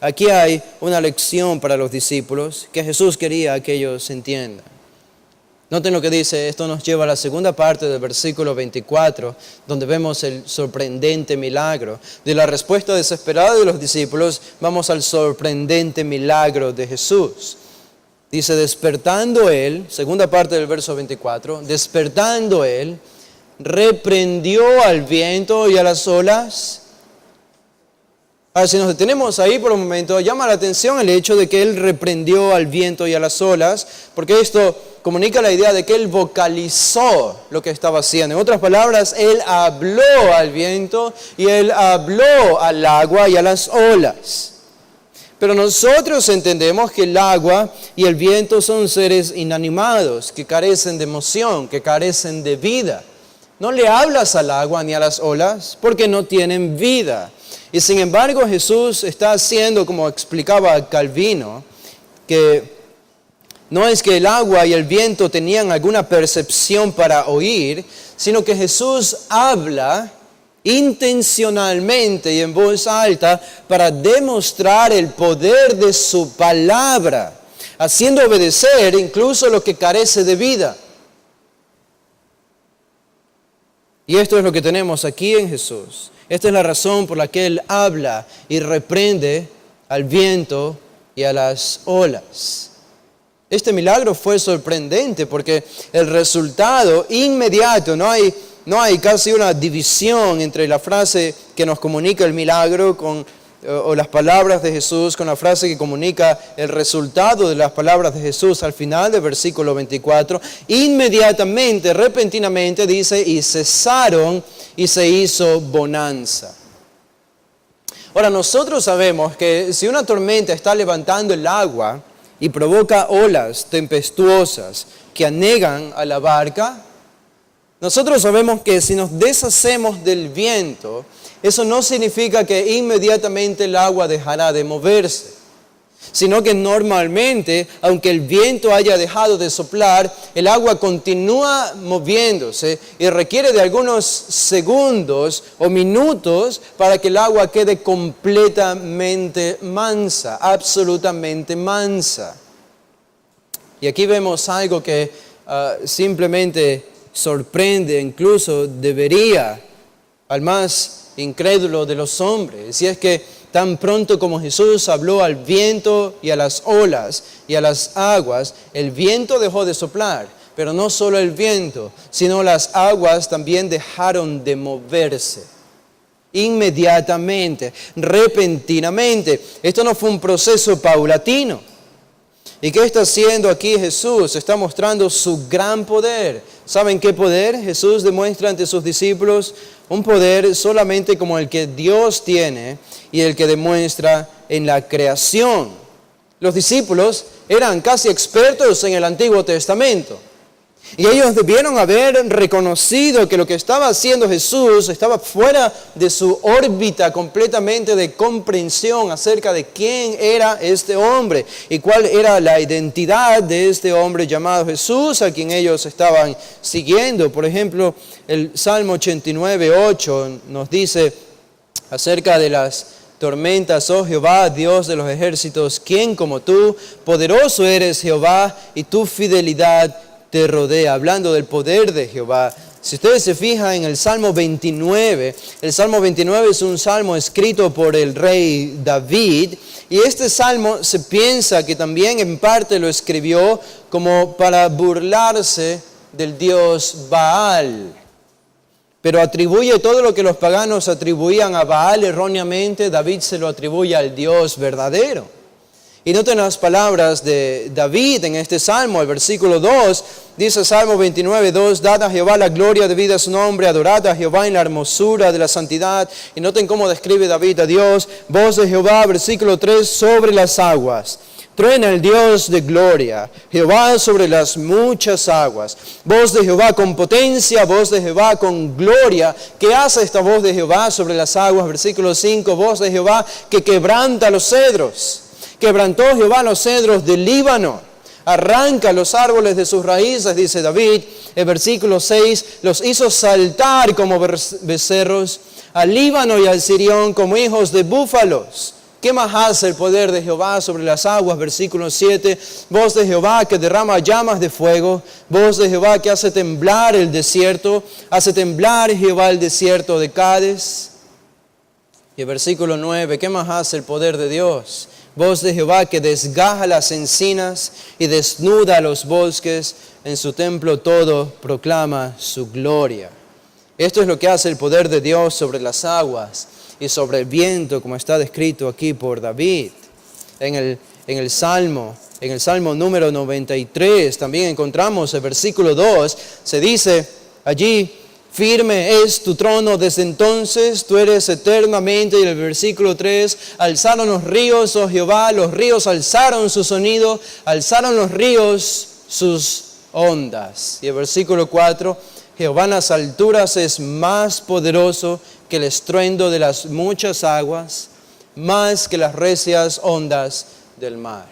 Aquí hay una lección para los discípulos que Jesús quería que ellos entiendan. Noten lo que dice, esto nos lleva a la segunda parte del versículo 24, donde vemos el sorprendente milagro. De la respuesta desesperada de los discípulos, vamos al sorprendente milagro de Jesús. Dice, despertando él, segunda parte del verso 24, despertando él, reprendió al viento y a las olas. Ahora, si nos detenemos ahí por un momento, llama la atención el hecho de que él reprendió al viento y a las olas, porque esto comunica la idea de que él vocalizó lo que estaba haciendo. En otras palabras, él habló al viento y él habló al agua y a las olas. Pero nosotros entendemos que el agua y el viento son seres inanimados, que carecen de emoción, que carecen de vida. No le hablas al agua ni a las olas porque no tienen vida. Y sin embargo Jesús está haciendo, como explicaba Calvino, que no es que el agua y el viento tenían alguna percepción para oír, sino que Jesús habla intencionalmente y en voz alta para demostrar el poder de su palabra, haciendo obedecer incluso lo que carece de vida. Y esto es lo que tenemos aquí en Jesús. Esta es la razón por la que Él habla y reprende al viento y a las olas. Este milagro fue sorprendente porque el resultado inmediato, no hay casi una división entre la frase que nos comunica el milagro o las palabras de Jesús con la frase que comunica el resultado de las palabras de Jesús al final del versículo 24. Inmediatamente, repentinamente dice, y cesaron y se hizo bonanza. Ahora, nosotros sabemos que si una tormenta está levantando el agua y provoca olas tempestuosas que anegan a la barca, nosotros sabemos que si nos deshacemos del viento, eso no significa que inmediatamente el agua dejará de moverse, sino que normalmente, aunque el viento haya dejado de soplar, el agua continúa moviéndose y requiere de algunos segundos o minutos para que el agua quede completamente mansa, absolutamente mansa. Y aquí vemos algo que simplemente sorprende, incluso debería, al más incrédulo de los hombres. Y es que tan pronto como Jesús habló al viento y a las olas y a las aguas, el viento dejó de soplar, Pero no solo el viento, sino las aguas también dejaron de moverse. Inmediatamente, repentinamente. Esto no fue un proceso paulatino. ¿Y qué está haciendo aquí Jesús? Está mostrando su gran poder. ¿Saben qué poder? Jesús demuestra ante sus discípulos un poder solamente como el que Dios tiene y el que demuestra en la creación. Los discípulos eran casi expertos en el Antiguo Testamento. Y ellos debieron haber reconocido que lo que estaba haciendo Jesús estaba fuera de su órbita completamente de comprensión acerca de quién era este hombre y cuál era la identidad de este hombre llamado Jesús a quien ellos estaban siguiendo. Por ejemplo, el Salmo 89:8 nos dice acerca de las tormentas: oh Jehová, Dios de los ejércitos, ¿quién como tú? Poderoso eres Jehová y tu fidelidad te rodea, hablando del poder de Jehová. Si ustedes se fijan en el Salmo 29, el Salmo 29 es un salmo escrito por el rey David, y este salmo se piensa que también en parte lo escribió como para burlarse del dios Baal. Pero atribuye todo lo que los paganos atribuían a Baal erróneamente, David se lo atribuye al Dios verdadero. Y noten las palabras de David en este salmo, el versículo 2, dice Salmo 29:2, dad a Jehová la gloria debida a su nombre, adorad a Jehová en la hermosura de la santidad. Y noten cómo describe David a Dios, voz de Jehová, versículo 3, sobre las aguas. Truena el Dios de gloria, Jehová sobre las muchas aguas. Voz de Jehová con potencia, voz de Jehová con gloria. ¿Qué hace esta voz de Jehová sobre las aguas? Versículo 5, voz de Jehová que quebranta los cedros. Quebrantó Jehová los cedros del Líbano, arranca los árboles de sus raíces, dice David. El versículo 6, los hizo saltar como becerros, al Líbano y al Sirión como hijos de búfalos. ¿Qué más hace el poder de Jehová sobre las aguas? Versículo 7, voz de Jehová que derrama llamas de fuego, voz de Jehová que hace temblar el desierto, hace temblar Jehová el desierto de Cades. Y el versículo 9, ¿qué más hace el poder de Dios? Voz de Jehová que desgaja las encinas y desnuda los bosques, en su templo todo proclama su gloria. Esto es lo que hace el poder de Dios sobre las aguas y sobre el viento, como está descrito aquí por David. En el Salmo número 93 también encontramos el versículo 2, se dice allí: firme es tu trono desde entonces, tú eres eternamente. Y el versículo 3, alzaron los ríos, oh Jehová, los ríos alzaron su sonido, alzaron los ríos sus ondas. Y el versículo 4, Jehová en las alturas es más poderoso que el estruendo de las muchas aguas, más que las recias ondas del mar.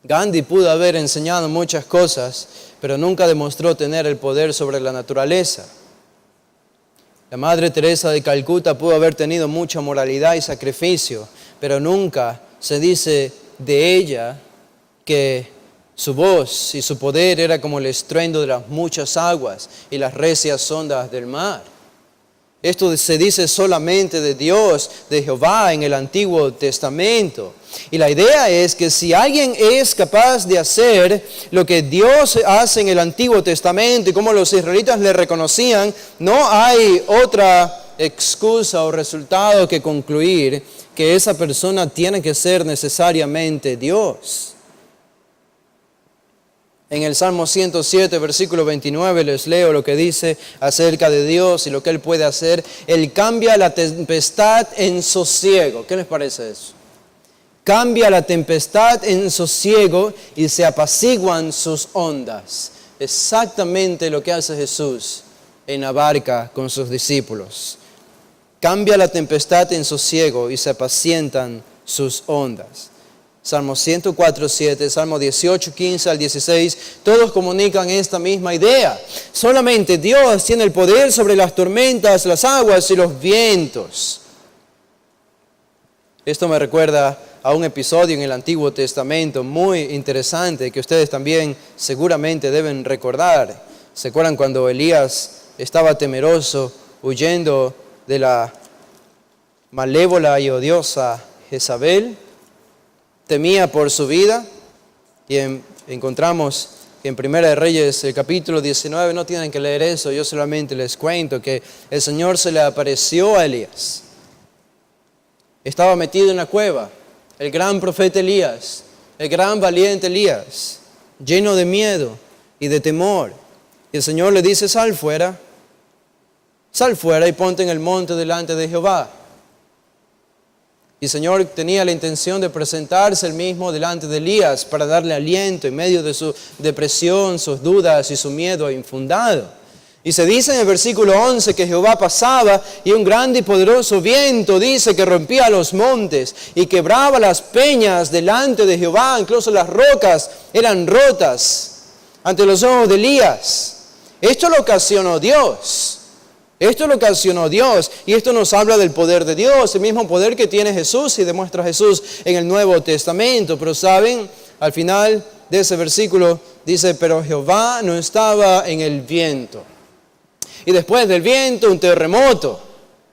Gandhi pudo haber enseñado muchas cosas, pero nunca demostró tener el poder sobre la naturaleza. La Madre Teresa de Calcuta pudo haber tenido mucha moralidad y sacrificio, pero nunca se dice de ella que su voz y su poder era como el estruendo de las muchas aguas y las recias ondas del mar. Esto se dice solamente de Dios, de Jehová en el Antiguo Testamento. Y la idea es que si alguien es capaz de hacer lo que Dios hace en el Antiguo Testamento y como los israelitas le reconocían, no hay otra excusa o resultado que concluir que esa persona tiene que ser necesariamente Dios. En el Salmo 107, versículo 29, les leo lo que dice acerca de Dios y lo que Él puede hacer. Él cambia la tempestad en sosiego. ¿Qué les parece eso? Cambia la tempestad en sosiego y se apaciguan sus ondas. Exactamente lo que hace Jesús en la barca con sus discípulos. Cambia la tempestad en sosiego y se apacientan sus ondas. Salmo 104:7, Salmo 18:15 al 16, todos comunican esta misma idea. Solamente Dios tiene el poder sobre las tormentas, las aguas y los vientos. Esto me recuerda a un episodio en el Antiguo Testamento muy interesante que ustedes también seguramente deben recordar. ¿Se acuerdan cuando Elías estaba temeroso huyendo de la malévola y odiosa Jezabel? Temía por su vida y en Encontramos que en Primera de Reyes, el capítulo 19, no tienen que leer eso, yo solamente les cuento que el Señor se le apareció a Elías. Estaba metido en la cueva, el gran profeta Elías, el gran valiente Elías, lleno de miedo y de temor. Y el Señor le dice, sal fuera y ponte en el monte delante de Jehová. Y el Señor tenía la intención de presentarse él mismo delante de Elías para darle aliento en medio de su depresión, sus dudas y su miedo infundado. Y se dice en el versículo 11 que Jehová pasaba y un grande y poderoso viento, dice, que rompía los montes y quebraba las peñas delante de Jehová. Incluso las rocas eran rotas ante los ojos de Elías. Esto lo ocasionó Dios. Esto lo ocasionó Dios, y esto nos habla del poder de Dios, el mismo poder que tiene Jesús y demuestra Jesús en el Nuevo Testamento. Pero saben, al final de ese versículo dice, pero Jehová no estaba en el viento. Y después del viento, un terremoto,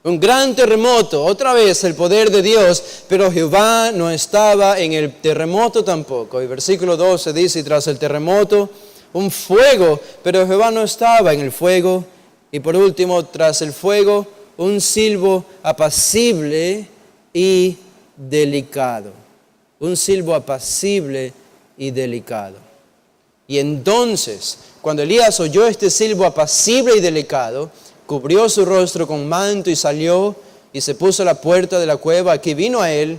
un gran terremoto, otra vez el poder de Dios, pero Jehová no estaba en el terremoto tampoco. Y versículo 12 dice, y tras el terremoto, un fuego, pero Jehová no estaba en el fuego. Y por último, tras el fuego, un silbo apacible y delicado. Un silbo apacible y delicado. Y entonces, cuando Elías oyó este silbo apacible y delicado, cubrió su rostro con manto y salió y se puso a la puerta de la cueva. Aquí vino a él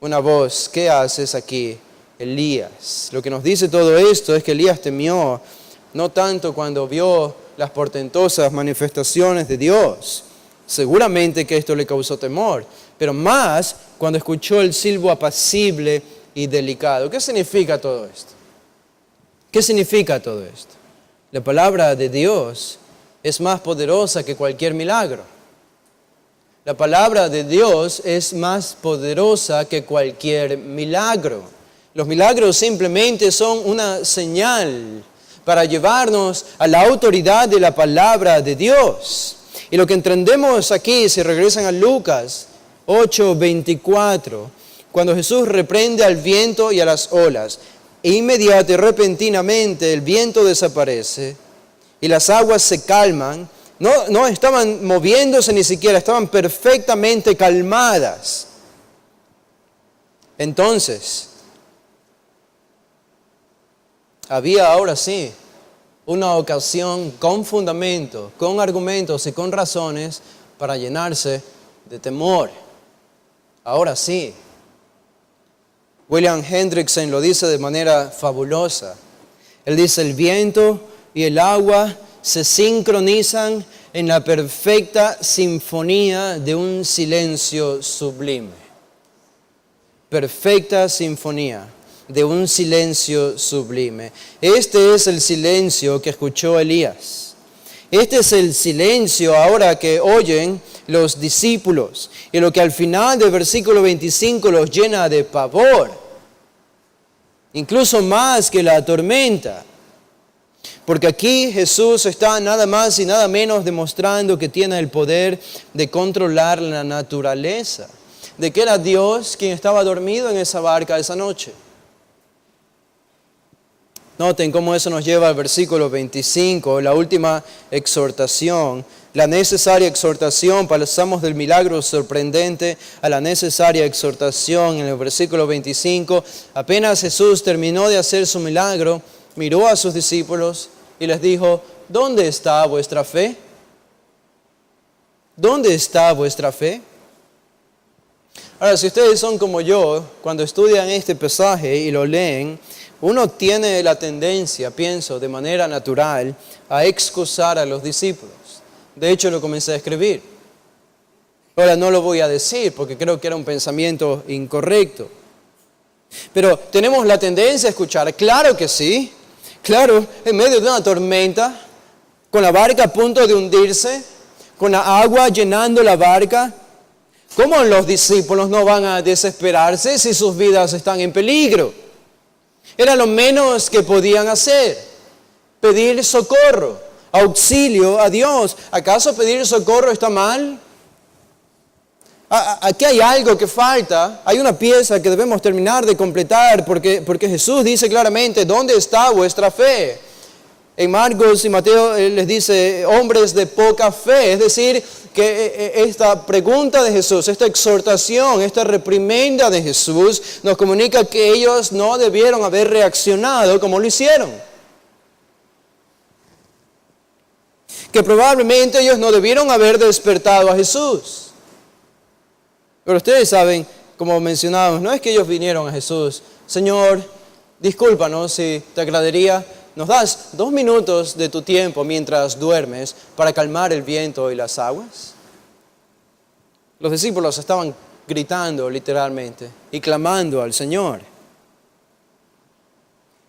una voz, ¿qué haces aquí, Elías? Lo que nos dice todo esto es que Elías temió, no tanto cuando vio las portentosas manifestaciones de Dios. Seguramente que esto le causó temor, pero más cuando escuchó el silbo apacible y delicado. ¿Qué significa todo esto? ¿Qué significa todo esto? La palabra de Dios es más poderosa que cualquier milagro. La palabra de Dios es más poderosa que cualquier milagro. Los milagros simplemente son una señal para llevarnos a la autoridad de la palabra de Dios. Y lo que entendemos aquí, si regresan a Lucas 8:24, cuando Jesús reprende al viento y a las olas, e inmediatamente y repentinamente el viento desaparece y las aguas se calman, no estaban moviéndose ni siquiera, estaban perfectamente calmadas. Entonces, había ahora sí una ocasión con fundamento, con argumentos y con razones para llenarse de temor. Ahora sí. William Hendrickson lo dice de manera fabulosa. Él dice, el viento y el agua se sincronizan en la perfecta sinfonía de un silencio sublime. Perfecta sinfonía de un silencio sublime. Este es el silencio que escuchó Elías. Este es el silencio ahora que oyen los discípulos. Y lo que al final del versículo 25 los llena de pavor. Incluso más que la tormenta. Porque aquí Jesús está nada más y nada menos demostrando que tiene el poder de controlar la naturaleza. De que era Dios quien estaba dormido en esa barca esa noche. Noten cómo eso nos lleva al versículo 25, la última exhortación, la necesaria exhortación, pasamos del milagro sorprendente a la necesaria exhortación en el versículo 25. Apenas Jesús terminó de hacer su milagro, miró a sus discípulos y les dijo, ¿dónde está vuestra fe? ¿Dónde está vuestra fe? Ahora, si ustedes son como yo, cuando estudian este pasaje y lo leen, uno tiene la tendencia, pienso, de manera natural, a excusar a los discípulos. De hecho, lo comencé a escribir. Ahora no lo voy a decir porque creo que era un pensamiento incorrecto. Pero tenemos la tendencia a escuchar, claro que sí, claro, en medio de una tormenta, con la barca a punto de hundirse, con la agua llenando la barca, ¿cómo los discípulos no van a desesperarse si sus vidas están en peligro? Era lo menos que podían hacer, pedir socorro, auxilio a Dios. ¿Acaso pedir socorro está mal? Aquí hay algo que falta, hay una pieza que debemos terminar de completar, porque Jesús dice claramente, ¿dónde está vuestra fe? En Marcos y Mateo Él les dice, hombres de poca fe, es decir, que esta pregunta de Jesús, esta exhortación, esta reprimenda de Jesús nos comunica que ellos no debieron haber reaccionado como lo hicieron. Que probablemente ellos no debieron haber despertado a Jesús. Pero ustedes saben, como mencionábamos, no es que ellos vinieron a Jesús, Señor, discúlpanos si te agradaría, nos das 2 minutos de tu tiempo mientras duermes para calmar el viento y las aguas. Los discípulos estaban gritando literalmente y clamando al Señor.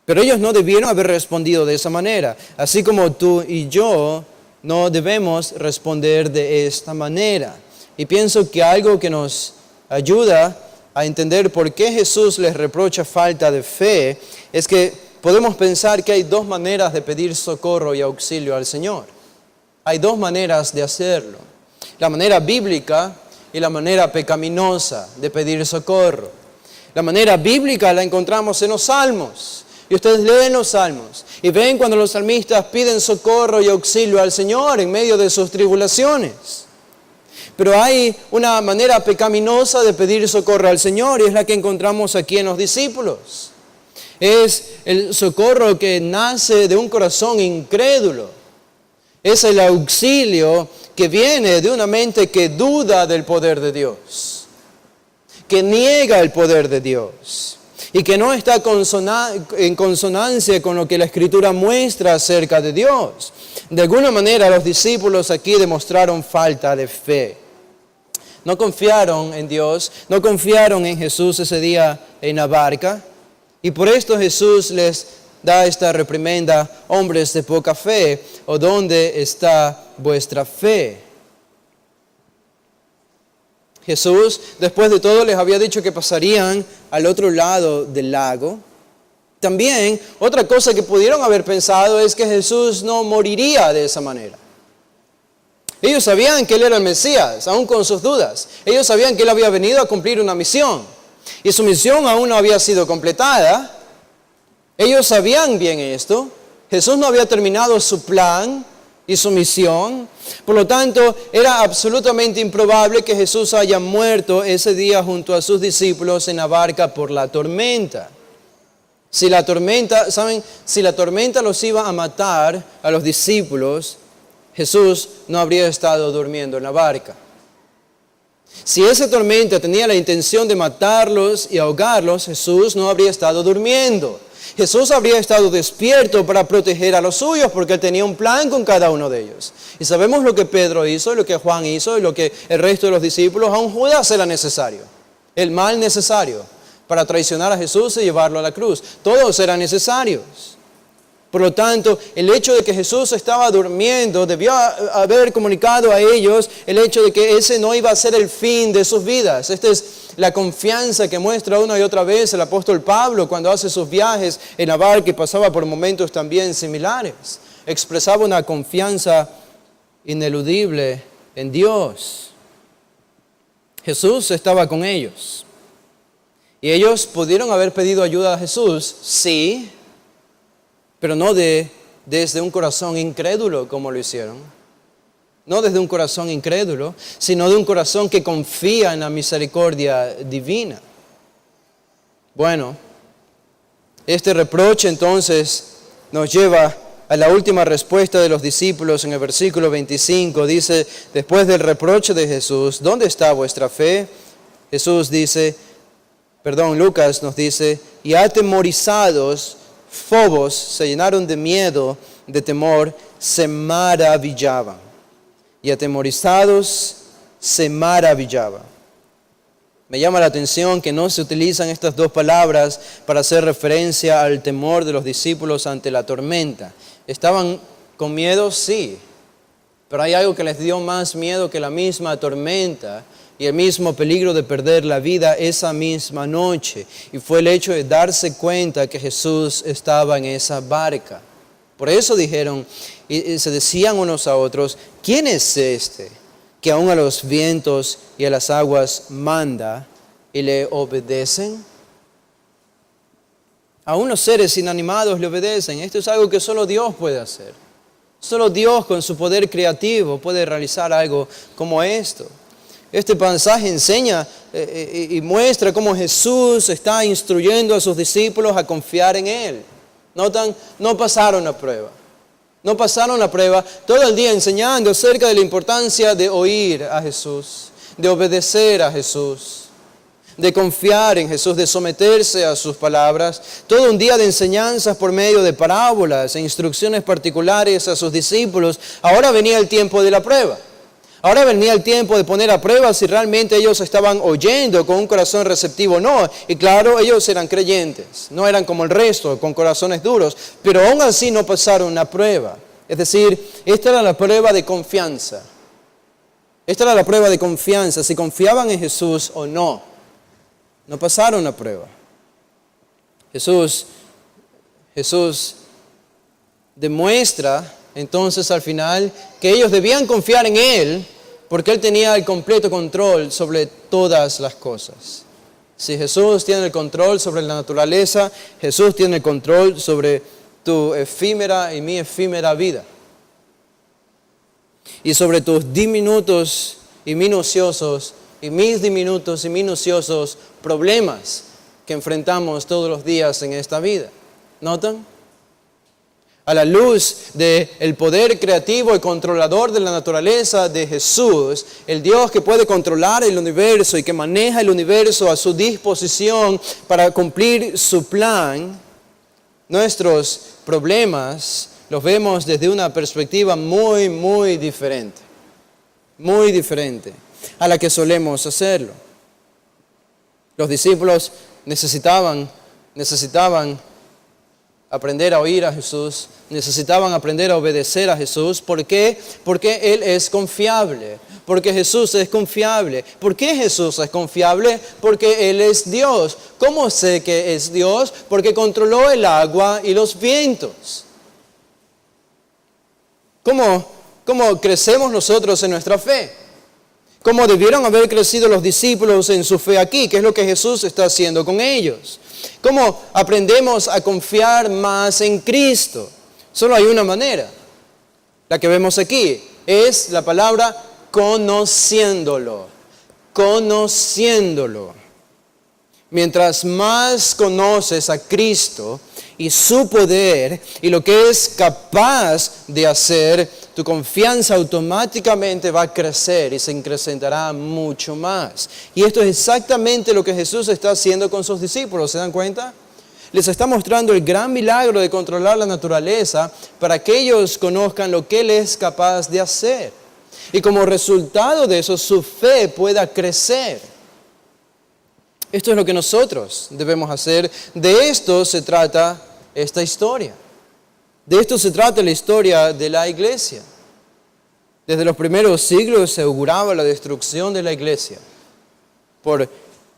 Pero ellos no debieron haber respondido de esa manera, así como tú y yo no debemos responder de esta manera. Y pienso que algo que nos ayuda a entender por qué Jesús les reprocha falta de fe es que podemos pensar que hay 2 maneras de pedir socorro y auxilio al Señor. Hay 2 maneras de hacerlo. La manera bíblica y la manera pecaminosa de pedir socorro. La manera bíblica la encontramos en los Salmos. Y ustedes leen los Salmos y ven cuando los salmistas piden socorro y auxilio al Señor en medio de sus tribulaciones. Pero hay una manera pecaminosa de pedir socorro al Señor y es la que encontramos aquí en los discípulos. Es el socorro que nace de un corazón incrédulo. Es el auxilio que viene de una mente que duda del poder de Dios, que niega el poder de Dios y que no está en consonancia con lo que la Escritura muestra acerca de Dios. De alguna manera los discípulos aquí demostraron falta de fe. No confiaron en Dios, no confiaron en Jesús ese día en la barca. Y por esto Jesús les da esta reprimenda, hombres de poca fe, o ¿dónde está vuestra fe? Jesús, después de todo, les había dicho que pasarían al otro lado del lago. También, otra cosa que pudieron haber pensado es que Jesús no moriría de esa manera. Ellos sabían que Él era el Mesías, aún con sus dudas. Ellos sabían que Él había venido a cumplir una misión. Y su misión aún no había sido completada. Ellos sabían bien esto. Jesús no había terminado su plan y su misión. Por lo tanto, era absolutamente improbable que Jesús haya muerto ese día junto a sus discípulos en la barca por la tormenta. Si la tormenta, ¿saben? Si la tormenta los iba a matar a los discípulos, Jesús no habría estado durmiendo en la barca. Si esa tormenta tenía la intención de matarlos y ahogarlos, Jesús no habría estado durmiendo. Jesús habría estado despierto para proteger a los suyos porque Él tenía un plan con cada uno de ellos. Y sabemos lo que Pedro hizo, lo que Juan hizo y lo que el resto de los discípulos, aún Judas era necesario. El mal necesario para traicionar a Jesús y llevarlo a la cruz. Todos eran necesarios. Por lo tanto, el hecho de que Jesús estaba durmiendo debió haber comunicado a ellos el hecho de que ese no iba a ser el fin de sus vidas. Esta es la confianza que muestra una y otra vez el apóstol Pablo cuando hace sus viajes en la barca y pasaba por momentos también similares. Expresaba una confianza ineludible en Dios. Jesús estaba con ellos. Y ellos pudieron haber pedido ayuda a Jesús, sí, pero no desde un corazón incrédulo como lo hicieron. No desde un corazón incrédulo, sino de un corazón que confía en la misericordia divina. Bueno, este reproche entonces nos lleva a la última respuesta de los discípulos en el versículo 25. Dice, después del reproche de Jesús, ¿dónde está vuestra fe? Lucas nos dice, y atemorizados, fobos, se llenaron de miedo, de temor, se maravillaban. Y atemorizados, se maravillaban. Me llama la atención que no se utilizan estas 2 palabras para hacer referencia al temor de los discípulos ante la tormenta. ¿Estaban con miedo? Sí. Pero hay algo que les dio más miedo que la misma tormenta y el mismo peligro de perder la vida esa misma noche. Y fue el hecho de darse cuenta que Jesús estaba en esa barca. Por eso dijeron y se decían unos a otros, ¿quién es este que aún a los vientos y a las aguas manda y le obedecen? Aún los seres inanimados le obedecen. Esto es algo que solo Dios puede hacer. Solo Dios con su poder creativo puede realizar algo como esto. Este pasaje enseña y muestra cómo Jesús está instruyendo a sus discípulos a confiar en Él. Notan, no pasaron la prueba. No pasaron la prueba todo el día enseñando acerca de la importancia de oír a Jesús, de obedecer a Jesús, de confiar en Jesús, de someterse a sus palabras. Todo un día de enseñanzas por medio de parábolas e instrucciones particulares a sus discípulos. Ahora venía el tiempo de la prueba. Ahora venía el tiempo de poner a prueba si realmente ellos estaban oyendo con un corazón receptivo o no. Y claro, ellos eran creyentes, no eran como el resto, con corazones duros, pero aún así no pasaron la prueba. Es decir, esta era la prueba de confianza. Esta era la prueba de confianza, si confiaban en Jesús o no. No pasaron la prueba. Jesús demuestra entonces al final que ellos debían confiar en Él porque Él tenía el completo control sobre todas las cosas. Si Jesús tiene el control sobre la naturaleza, Jesús tiene el control sobre tu efímera y mi efímera vida. Y sobre tus diminutos y minuciosos y mis diminutos y minuciosos problemas que enfrentamos todos los días en esta vida. ¿Notan? A la luz del poder creativo y controlador de la naturaleza de Jesús, el Dios que puede controlar el universo y que maneja el universo a su disposición para cumplir su plan, nuestros problemas los vemos desde una perspectiva muy, muy diferente a la que solemos hacerlo. Los discípulos necesitaban aprender a oír a Jesús, necesitaban aprender a obedecer a Jesús. ¿Por qué? Porque Él es confiable, porque Jesús es confiable. ¿Por qué Jesús es confiable? Porque Él es Dios. ¿Cómo sé que es Dios? Porque controló el agua y los vientos. ¿Cómo crecemos nosotros en nuestra fe? ¿Cómo debieron haber crecido los discípulos en su fe aquí? ¿Qué es lo que Jesús está haciendo con ellos? ¿Cómo aprendemos a confiar más en Cristo? Solo hay una manera. La que vemos aquí es la palabra conociéndolo. Conociéndolo. Mientras más conoces a Cristo y su poder y lo que es capaz de hacer, tu confianza automáticamente va a crecer y se incrementará mucho más. Y esto es exactamente lo que Jesús está haciendo con sus discípulos, ¿se dan cuenta? Les está mostrando el gran milagro de controlar la naturaleza para que ellos conozcan lo que Él es capaz de hacer. Y como resultado de eso, su fe pueda crecer. Esto es lo que nosotros debemos hacer. De esto se trata esta historia. De esto se trata la historia de la iglesia. Desde los primeros siglos se auguraba la destrucción de la iglesia por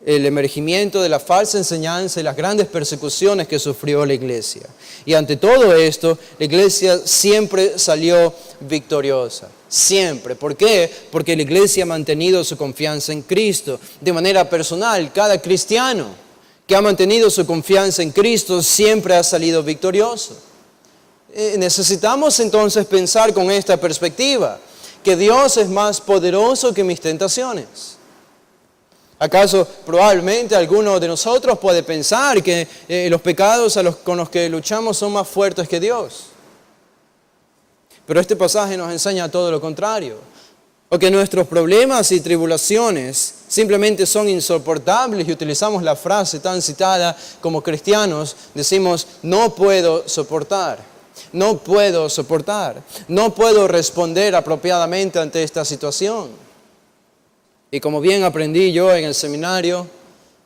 el emergimiento de la falsa enseñanza y las grandes persecuciones que sufrió la iglesia. Y ante todo esto, la iglesia siempre salió victoriosa. Siempre. ¿Por qué? Porque la iglesia ha mantenido su confianza en Cristo. De manera personal, cada cristiano que ha mantenido su confianza en Cristo siempre ha salido victorioso. Necesitamos entonces pensar con esta perspectiva, que Dios es más poderoso que mis tentaciones. ¿Acaso probablemente alguno de nosotros puede pensar que los pecados con los que luchamos son más fuertes que Dios? Pero este pasaje nos enseña todo lo contrario. O que nuestros problemas y tribulaciones simplemente son insoportables y utilizamos la frase tan citada como cristianos, decimos, no puedo soportar. No puedo soportar, no puedo responder apropiadamente ante esta situación. Y como bien aprendí yo en el seminario,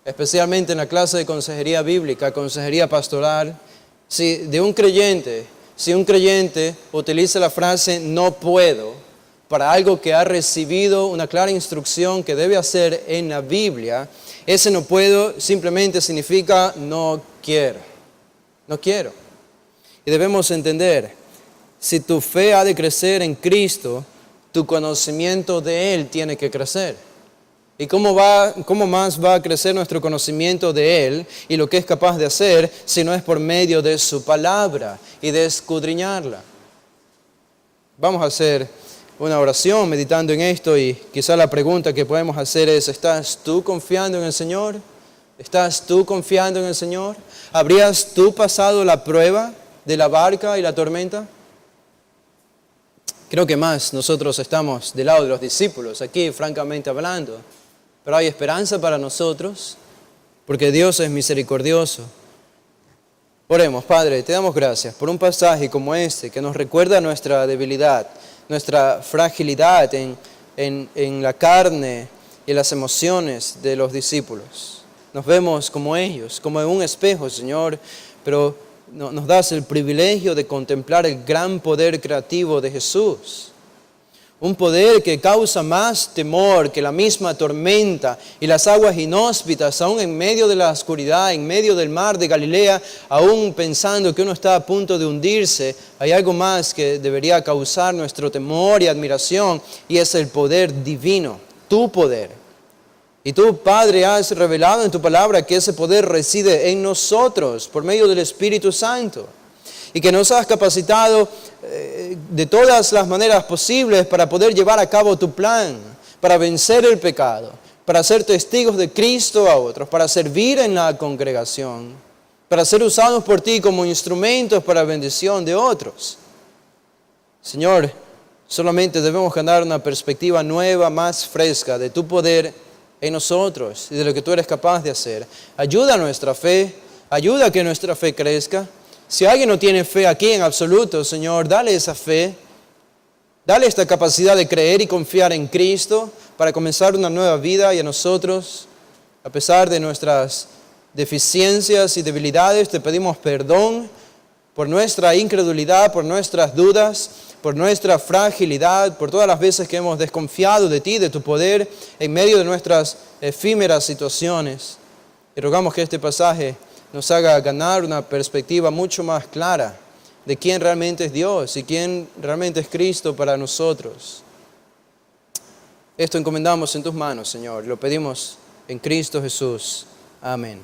especialmente en la clase de consejería bíblica, consejería pastoral, si un creyente utiliza la frase no puedo para algo que ha recibido una clara instrucción que debe hacer en la Biblia, ese no puedo simplemente significa no quiero. No quiero. Y debemos entender, si tu fe ha de crecer en Cristo, tu conocimiento de Él tiene que crecer. ¿Y cómo más va a crecer nuestro conocimiento de Él y lo que es capaz de hacer si no es por medio de su palabra y de escudriñarla? Vamos a hacer una oración meditando en esto y quizá la pregunta que podemos hacer es, ¿estás tú confiando en el Señor? ¿Estás tú confiando en el Señor? ¿Habrías tú pasado la prueba de la barca y la tormenta? Creo que más nosotros estamos del lado de los discípulos, aquí francamente hablando. Pero hay esperanza para nosotros, porque Dios es misericordioso. Oremos, Padre, te damos gracias por un pasaje como este que nos recuerda nuestra debilidad, nuestra fragilidad en la carne y las emociones de los discípulos. Nos vemos como ellos, como en un espejo, Señor, pero nos das el privilegio de contemplar el gran poder creativo de Jesús. Un poder que causa más temor que la misma tormenta y las aguas inhóspitas, aún en medio de la oscuridad, en medio del mar de Galilea, aún pensando que uno está a punto de hundirse. Hay algo más que debería causar nuestro temor y admiración, y es el poder divino, tu poder. Y tú, Padre, has revelado en tu palabra que ese poder reside en nosotros por medio del Espíritu Santo. Y que nos has capacitado de todas las maneras posibles para poder llevar a cabo tu plan, para vencer el pecado, para ser testigos de Cristo a otros, para servir en la congregación, para ser usados por ti como instrumentos para bendición de otros. Señor, solamente debemos ganar una perspectiva nueva, más fresca de tu poder en nosotros y de lo que tú eres capaz de hacer. Ayuda a nuestra fe, ayuda a que nuestra fe crezca. Si alguien no tiene fe aquí en absoluto, Señor, dale esa fe, dale esta capacidad de creer y confiar en Cristo para comenzar una nueva vida, y a nosotros, a pesar de nuestras deficiencias y debilidades, te pedimos perdón por nuestra incredulidad, por nuestras dudas, por nuestra fragilidad, por todas las veces que hemos desconfiado de ti, de tu poder, en medio de nuestras efímeras situaciones. Y rogamos que este pasaje nos haga ganar una perspectiva mucho más clara de quién realmente es Dios y quién realmente es Cristo para nosotros. Esto encomendamos en tus manos, Señor. Lo pedimos en Cristo Jesús. Amén.